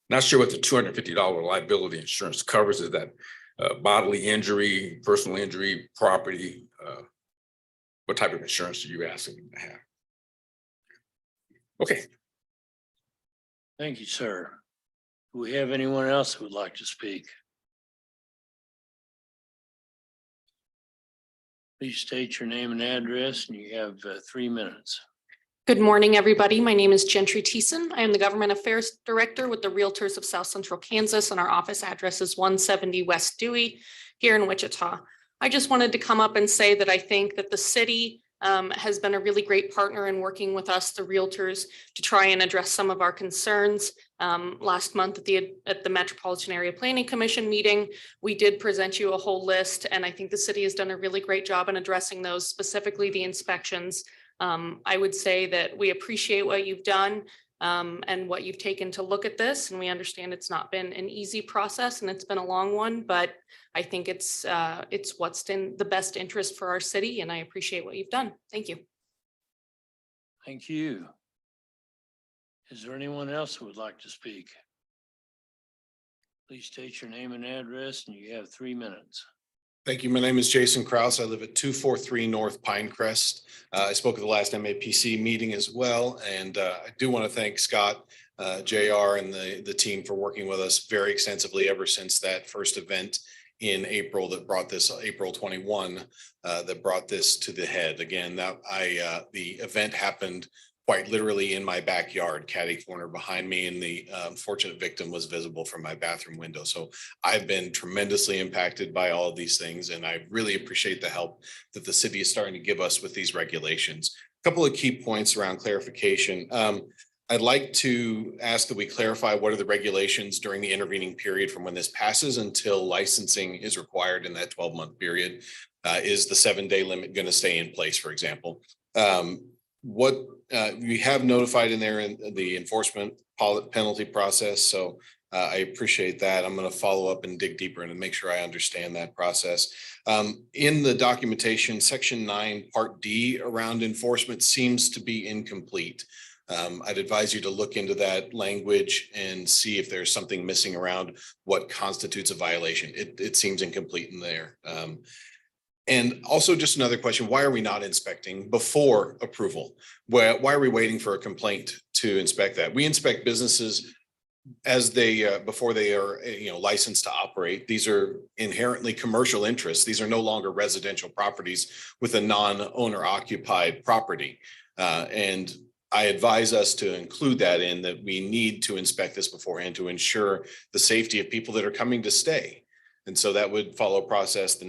not sure what the $250 liability insurance covers. Is that bodily injury, personal injury, property? What type of insurance are you asking them to have? Okay. Thank you, sir. Do we have anyone else who would like to speak? Please state your name and address, and you have 3 minutes. Good morning, everybody. My name is Gentry Thiessen. I am the Government Affairs Director with the Realtors of South Central Kansas, and our office address is 170 West Dewey here in Wichita. I just wanted to come up and say that I think that the city has been a really great partner in working with us, the realtors, to try and address some of our concerns. Last month at the Metropolitan Area Planning Commission meeting, we did present you a whole list, and I think the city has done a really great job in addressing those, specifically the inspections. I would say that we appreciate what you've done and what you've taken to look at this, and we understand it's not been an easy process and it's been a long one, but I think it's what's in the best interest for our city, and I appreciate what you've done. Thank you. Thank you. Is there anyone else who would like to speak? Please state your name and address, and you have 3 minutes. Thank you. My name is Jason Kraus. I live at 243 North Pinecrest. I spoke at the last MAPC meeting as well. And I do want to thank Scott, JR, and the team for working with us very extensively ever since that first event in April that brought this, April 21, that brought this to the head. Again, the event happened quite literally in my backyard, catty corner behind me, and the unfortunate victim was visible from my bathroom window. So I've been tremendously impacted by all of these things, and I really appreciate the help that the city is starting to give us with these regulations. A couple of key points around clarification. I'd like to ask that we clarify what are the regulations during the intervening period from when this passes until licensing is required in that 12-month period. Is the 7-day limit going to stay in place, for example? What we have notified in there in the enforcement penalty process. So I appreciate that. I'm going to follow up and dig deeper and make sure I understand that process. In the documentation, section 9, part D around enforcement seems to be incomplete. I'd advise you to look into that language and see if there's something missing around what constitutes a violation. It seems incomplete in there. And also just another question, why are we not inspecting before approval? Why are we waiting for a complaint to inspect that? We inspect businesses as they, before they are, licensed to operate. These are inherently commercial interests. These are no longer residential properties with a non-owner occupied property. And I advise us to include that in that we need to inspect this beforehand to ensure the safety of people that are coming to stay. And so that would follow a process. The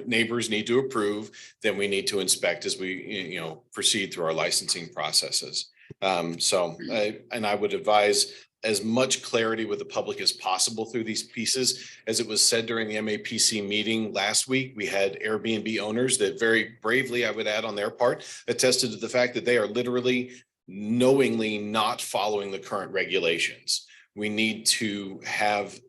neighbors need to approve, then we need to inspect as we, proceed through our licensing processes. And I would advise as much clarity with the public as possible through these pieces. As it was said during the MAPC meeting last week, we had Airbnb owners that very bravely, I would add on their part, attested to the fact that they are literally knowingly not following the current regulations. We need to have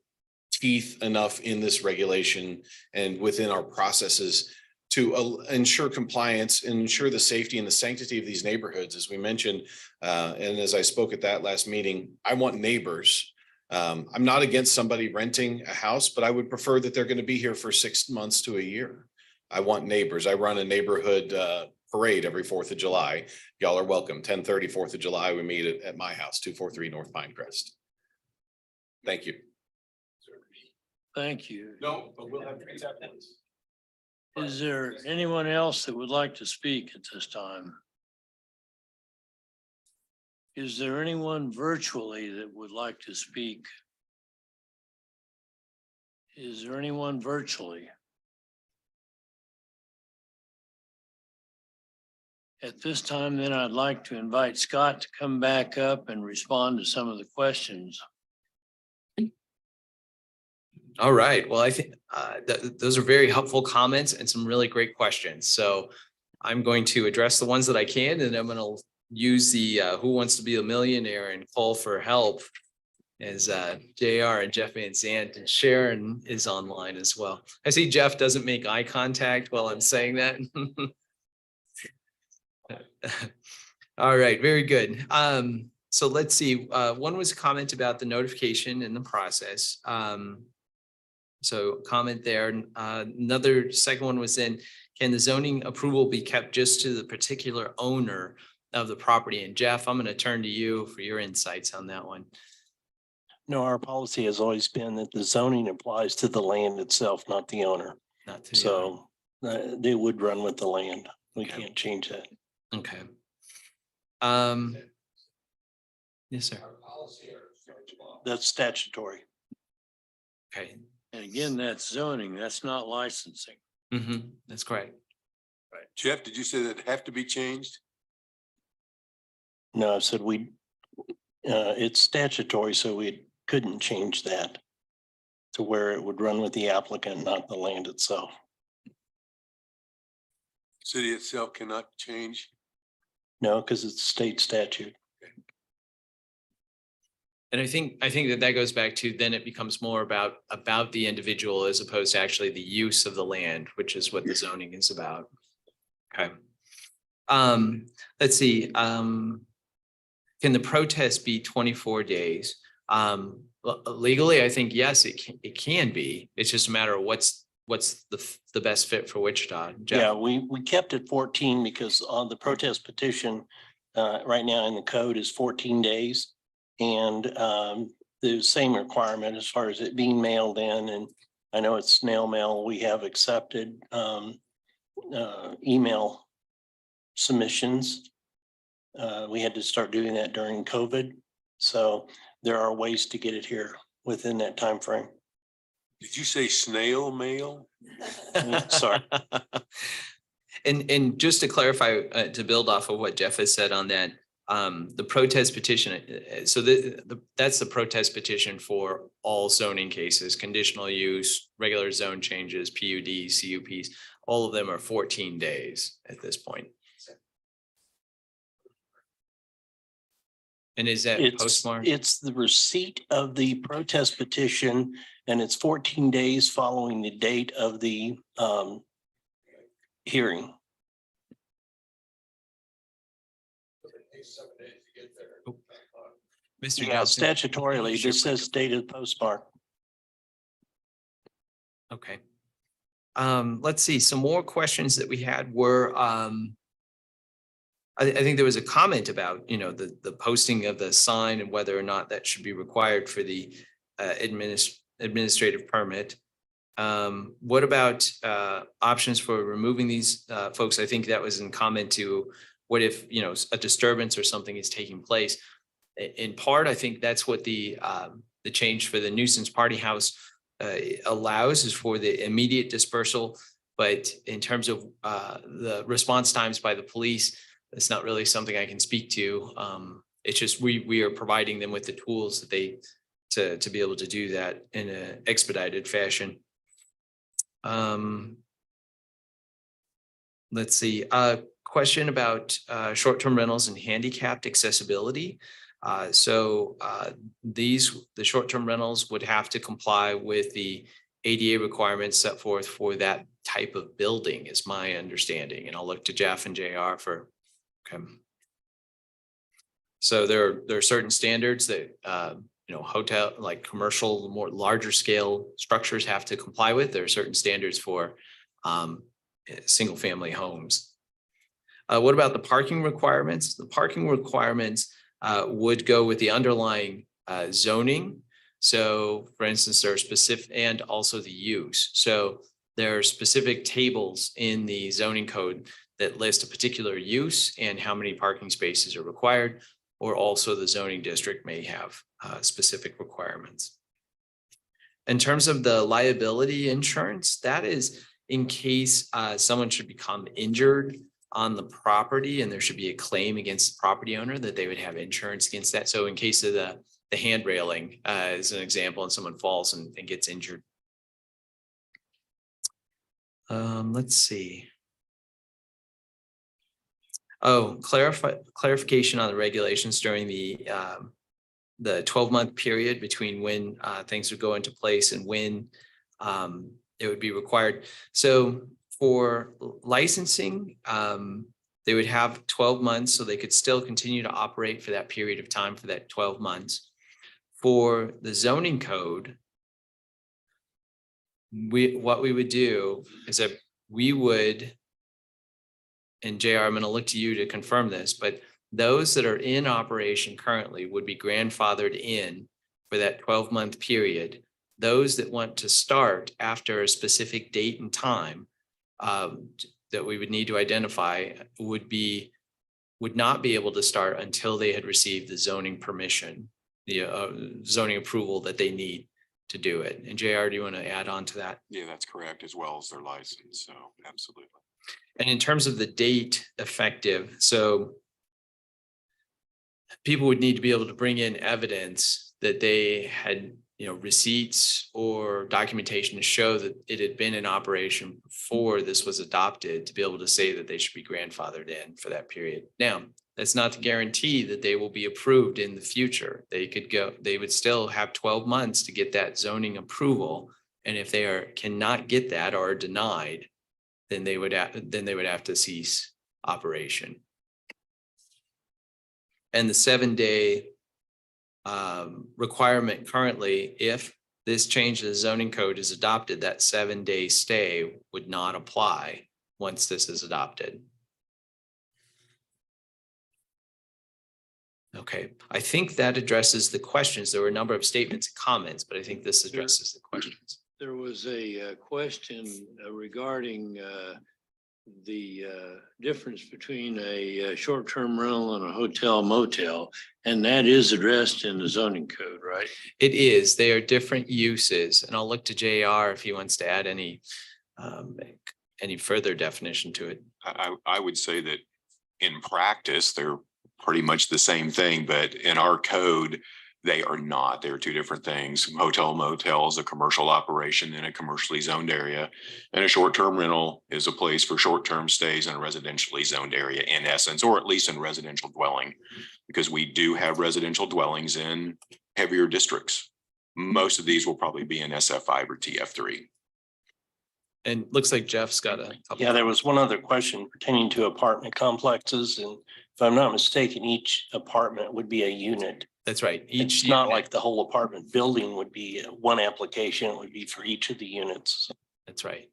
teeth enough in this regulation and within our processes to ensure compliance and ensure the safety and the sanctity of these neighborhoods, as we mentioned. And as I spoke at that last meeting, I want neighbors. I'm not against somebody renting a house, but I would prefer that they're going to be here for 6 months to a year. I want neighbors. I run a neighborhood parade every 4th of July. Y'all are welcome. 10:30, 4th of July, we meet at my house, 243 North Pinecrest. Thank you. Thank you. No, but we'll have drinks afterwards. Is there anyone else that would like to speak at this time? Is there anyone virtually that would like to speak? Is there anyone virtually? At this time, then I'd like to invite Scott to come back up and respond to some of the questions. All right. Well, I think those are very helpful comments and some really great questions. So I'm going to address the ones that I can, and I'm going to use the Who Wants to Be a Millionaire and call for help as JR and Jeff Van Zandt, and Sharon is online as well. I see Jeff doesn't make eye contact while I'm saying that. All right, very good. So let's see. One was a comment about the notification in the process. So comment there. Another second one was in, can the zoning approval be kept just to the particular owner of the property? And Jeff, I'm going to turn to you for your insights on that one. No, our policy has always been that the zoning applies to the land itself, not the owner. Not to the owner. So they would run with the land. We Okay. can't change that. Okay. Yes, sir. That's statutory. Okay. And again, that's zoning, that's not licensing. That's correct. Jeff, did you say that have to be changed? No, I said it's statutory, so we couldn't change that to where it would run with the applicant, not the land itself. City itself cannot change? No, because it's state statute. And I think that goes back to, then it becomes more about the individual as opposed to actually the use of the land, which is what the zoning is about. Okay. Let's see. Can the protest be 24 days? Legally, I think yes, it can be. It's just a matter of what's the best fit for Wichita. Jeff? Yeah, we kept it 14 because on the protest petition, right now in the code is 14 days. And the same requirement as far as it being mailed in, and I know it's snail mail, we have accepted email submissions. We had to start doing that during COVID. So there are ways to get it here within that time frame. Did you say snail mail? Sorry. And just to clarify, to build off of what Jeff has said on that, the protest petition, so that's the protest petition for all zoning cases, conditional use, regular zone changes, PUDs, CUPs, all of them are 14 days at this point. And is that postmarked? It's the receipt of the protest petition, and it's 14 days following the date of the hearing. Mr. Yeah, Johnson? statutorily, it just says dated postmark. Okay. Let's see, some more questions that we had were, I think there was a comment about, the posting of the sign and whether or not that should be required for the administrative permit. What about options for removing these folks? I think that was in comment to what if, a disturbance or something is taking place. In part, I think that's what the change for the nuisance party house allows, is for the immediate dispersal. But in terms of the response times by the police, it's not really something I can speak to. It's just we are providing them with the tools that to be able to do that in an expedited fashion. Let's see, question about short-term rentals and handicapped accessibility. The short-term rentals would have to comply with the ADA requirements set forth for that type of building is my understanding, and I'll look to Jeff and JR for. Okay. So there are certain standards that, hotel, like commercial, more larger scale structures have to comply with. There are certain standards for single family homes. What about the parking requirements? The parking requirements would go with the underlying zoning. So for instance, there are specific, and also the use. So there are specific tables in the zoning code that list a particular use and how many parking spaces are required, or also the zoning district may have specific requirements. In terms of the liability insurance, that is in case someone should become injured on the property and there should be a claim against the property owner, that they would have insurance against that. So in case of the hand railing as an example, and someone falls and gets injured. Let's see. Oh, clarification on the regulations during the 12-month period between when things would go into place and when it would be required. So for licensing, they would have 12 months, so they could still continue to operate for that period of time, for that 12 months. For the zoning code, what we would do is that we would, and JR, I'm going to look to you to confirm this, but those that are in operation currently would be grandfathered in for that 12-month period. Those that want to start after a specific date and time that we would need to identify would not be able to start until they had received the zoning permission, the zoning approval that they need to do it. And JR, do you want to add on to that? Yeah, that's correct, as well as their license. So absolutely. And in terms of the date effective, so people would need to be able to bring in evidence that they had, receipts or documentation to show that it had been in operation before this was adopted, to be able to say that they should be grandfathered in for that period. Now, that's not to guarantee that they will be approved in the future. They would still have 12 months to get that zoning approval. And if they cannot get that or are denied, then they would have to cease operation. And the 7-day requirement currently, if this change to the zoning code is adopted, that 7-day stay would not apply once this is adopted. Okay, I think that addresses the questions. There were a number of statements and comments, but I think this addresses the questions. There was a question regarding the difference between a short-term rental and a hotel motel, and that is addressed in the zoning code, right? It is. They are different uses, and I'll look to JR if he wants to add any further definition to it. I would say that in practice, they're pretty much the same thing, but in our code, they are not. They're two different things. Hotel motel is a commercial operation in a commercially zoned area, and a short-term rental is a place for short-term stays in a residentially zoned area, in essence, or at least in residential dwelling, because we do have residential dwellings in heavier districts. Most of these will probably be in SF5 or TF3. And looks like Jeff's got a couple. Yeah, there was one other question pertaining to apartment complexes, and if I'm not mistaken, each apartment would be a unit. That's right. It's not like the whole apartment building would be one application, it would be for each of the units. That's right.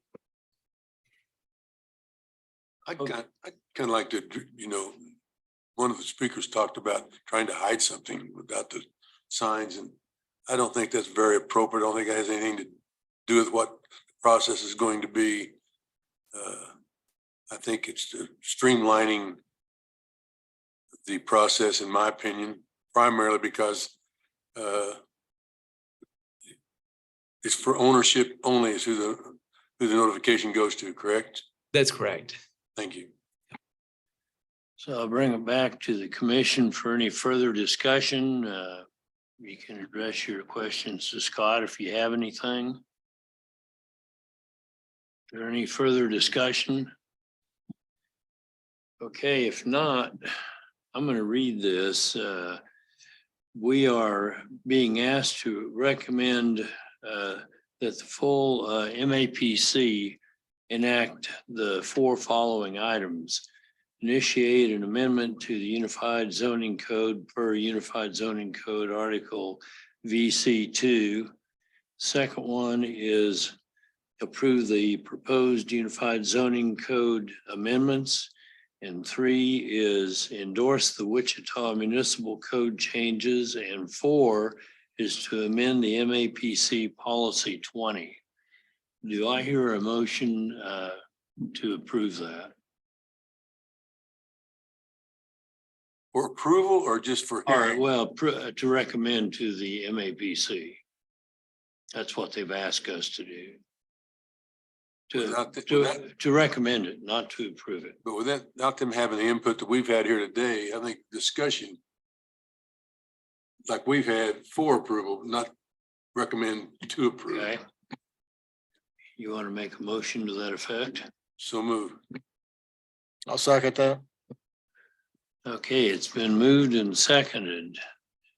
I'd kind of like to, one of the speakers talked about trying to hide something without the signs, and I don't think that's very appropriate. I don't think it has anything to do with what the process is going to be. I think it's streamlining the process, in my opinion, primarily because it's for ownership only is who the notification goes to, correct? That's correct. Thank you. So I'll bring it back to the commission for any further discussion. You can address your questions to Scott if you have anything. Is there any further discussion? Okay, if not, I'm going to read this. We are being asked to recommend that the full MAPC enact the four following items. Initiate an amendment to the Unified Zoning Code per Unified Zoning Code Article VC2. Second one is approve the proposed Unified Zoning Code amendments. And 3 is endorse the Wichita Municipal Code changes. And 4 is to amend the MAPC Policy 20. Do I hear a motion to approve that? For approval or just for All right, hearing? well, to recommend to the MAPC. That's what they've asked us to do. To recommend it, not to approve it. But without them having the input that we've had here today, I think discussion like we've had for approval, not recommend to approve. Okay. You want to make a motion to that effect? So move. I'll second that. Okay, it's been moved and seconded.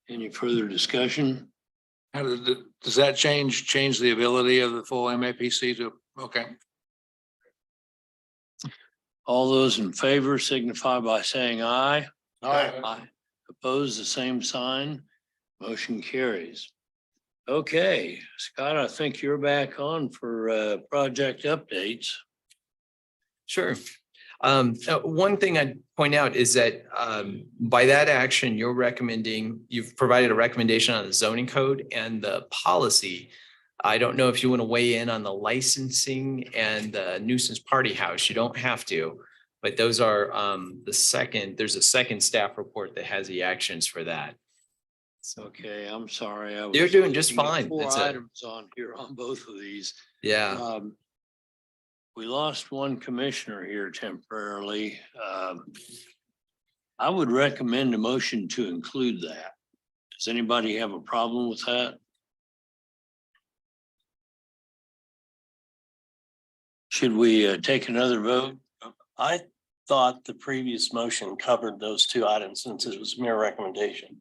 Any further discussion? How does that change the ability of the full MAPC to, okay? All those in favor signify by saying aye. Aye. Aye. Opposed, the same sign. Motion carries. Okay, Scott, I think you're back on for project updates. Sure. One thing I'd point out is that by that action, you're recommending, you've provided a recommendation on the zoning code and the policy. I don't know if you want to weigh in on the licensing and the nuisance party house. You don't have to, but those are there's a second staff report that has the actions for that. So, Okay, I'm sorry. You're doing just looking at fine. 4 It's items on here on both of these. yeah. We lost one commissioner here temporarily. I would recommend a motion to include that. Does anybody have a problem with that? Should we take another vote? I thought the previous motion covered those 2 items since it was mere recommendation.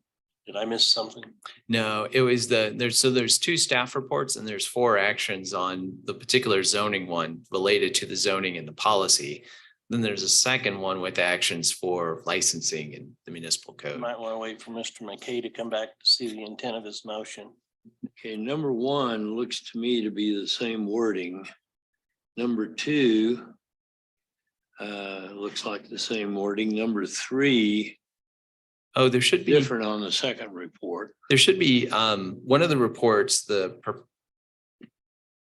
Did I miss something? No, it was there's 2 staff reports and there's 4 actions on the particular zoning one related to the zoning and the policy. Then there's a second one with actions for licensing and the municipal You code. might want to wait for Mr. McKay to come back to see the intent of his motion. Okay, number 1 looks to me to be the same wording. Number 2 looks like the same wording. Number 3 Oh, there should be. different on the second report. There should be one of the reports, the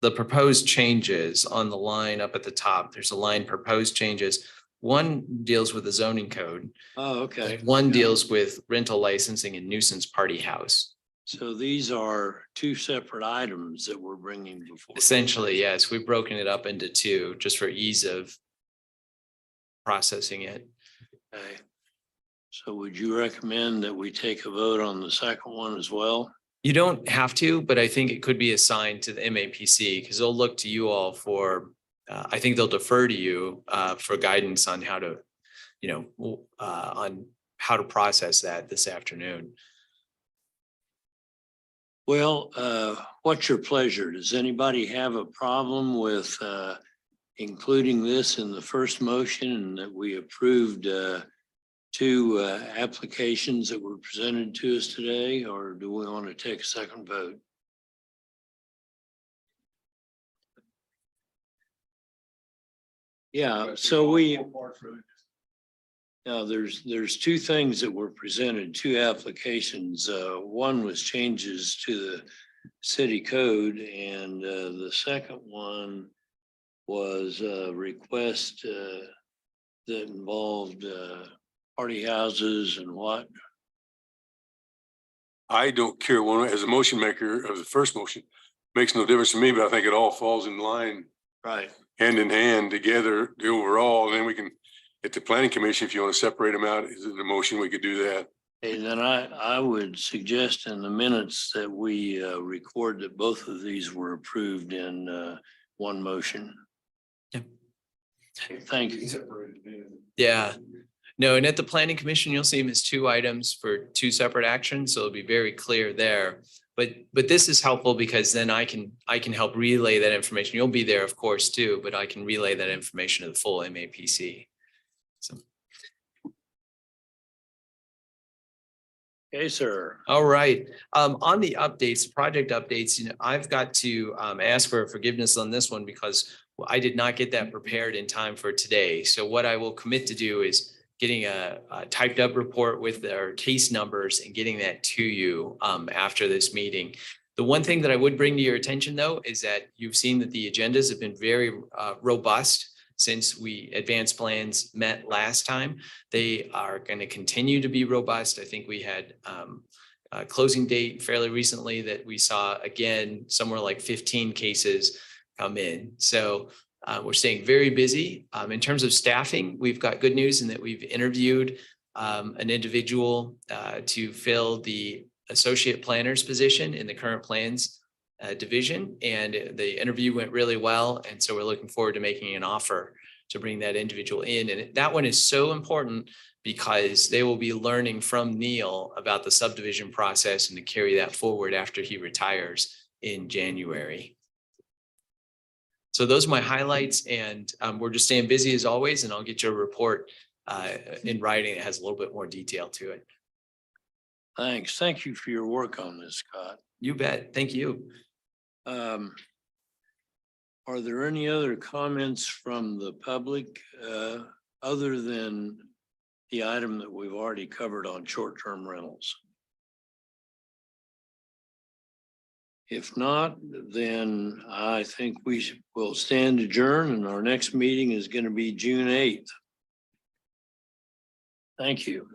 proposed changes on the line up at the top. There's a line proposed changes. One deals with the zoning code. Oh, okay. One deals with rental licensing and nuisance party house. So these are 2 separate items that we're bringing before. Essentially, yes, we've broken it up into 2 just for ease of processing it. Okay. So would you recommend that we take a vote on the second one as well? You don't have to, but I think it could be assigned to the MAPC because they'll look to you all for, I think they'll defer to you for guidance on how to, on how to process that this afternoon. Well, what's your pleasure? Does anybody have a problem with including this in the first motion and that we approved 2 applications that were presented to us today, or do we want to take a second vote? Yeah, so now there's 2 things that were presented, 2 applications. One was changes to the city code, and the second one was a request that involved party houses and what? I don't care one, as a motion maker of the first motion, makes no difference to me, but I think it all falls in line, Right. hand in hand together, the overall, and then we can, at the planning commission, if you want to separate them out, is it a motion, we could do that. And then I would suggest in the minutes that we record that both of these were approved in one motion. Yep. Thank you. Yeah. No, and at the planning commission, you'll see them as 2 items for 2 separate actions. So it'll be very clear there. But this is helpful because then I can help relay that information. You'll be there, of course, too, but I can relay that information to the full MAPC. So, Okay, sir. all right. On the updates, project updates, I've got to ask for forgiveness on this one because I did not get that prepared in time for today. So what I will commit to do is getting a typed up report with our case numbers and getting that to you after this meeting. The one thing that I would bring to your attention, though, is that you've seen that the agendas have been very robust since we advanced plans met last time. They are going to continue to be robust. I think we had a closing date fairly recently that we saw again somewhere like 15 cases come in. So we're staying very busy. In terms of staffing, we've got good news in that we've interviewed an individual to fill the associate planner's position in the current plans division, and the interview went really well. And so we're looking forward to making an offer to bring that individual in. And that one is so important because they will be learning from Neil about the subdivision process and to carry that forward after he retires in January. So those are my highlights, and we're just staying busy as always, and I'll get you a report in writing that has a little bit more detail to it. Thanks. Thank you for your work on this, Scott. You bet. Thank you. Are there any other comments from the public other than the item that we've already covered on short-term rentals? If not, then I think we will stand adjourned, and our next meeting is going to be June 8th. Thank you.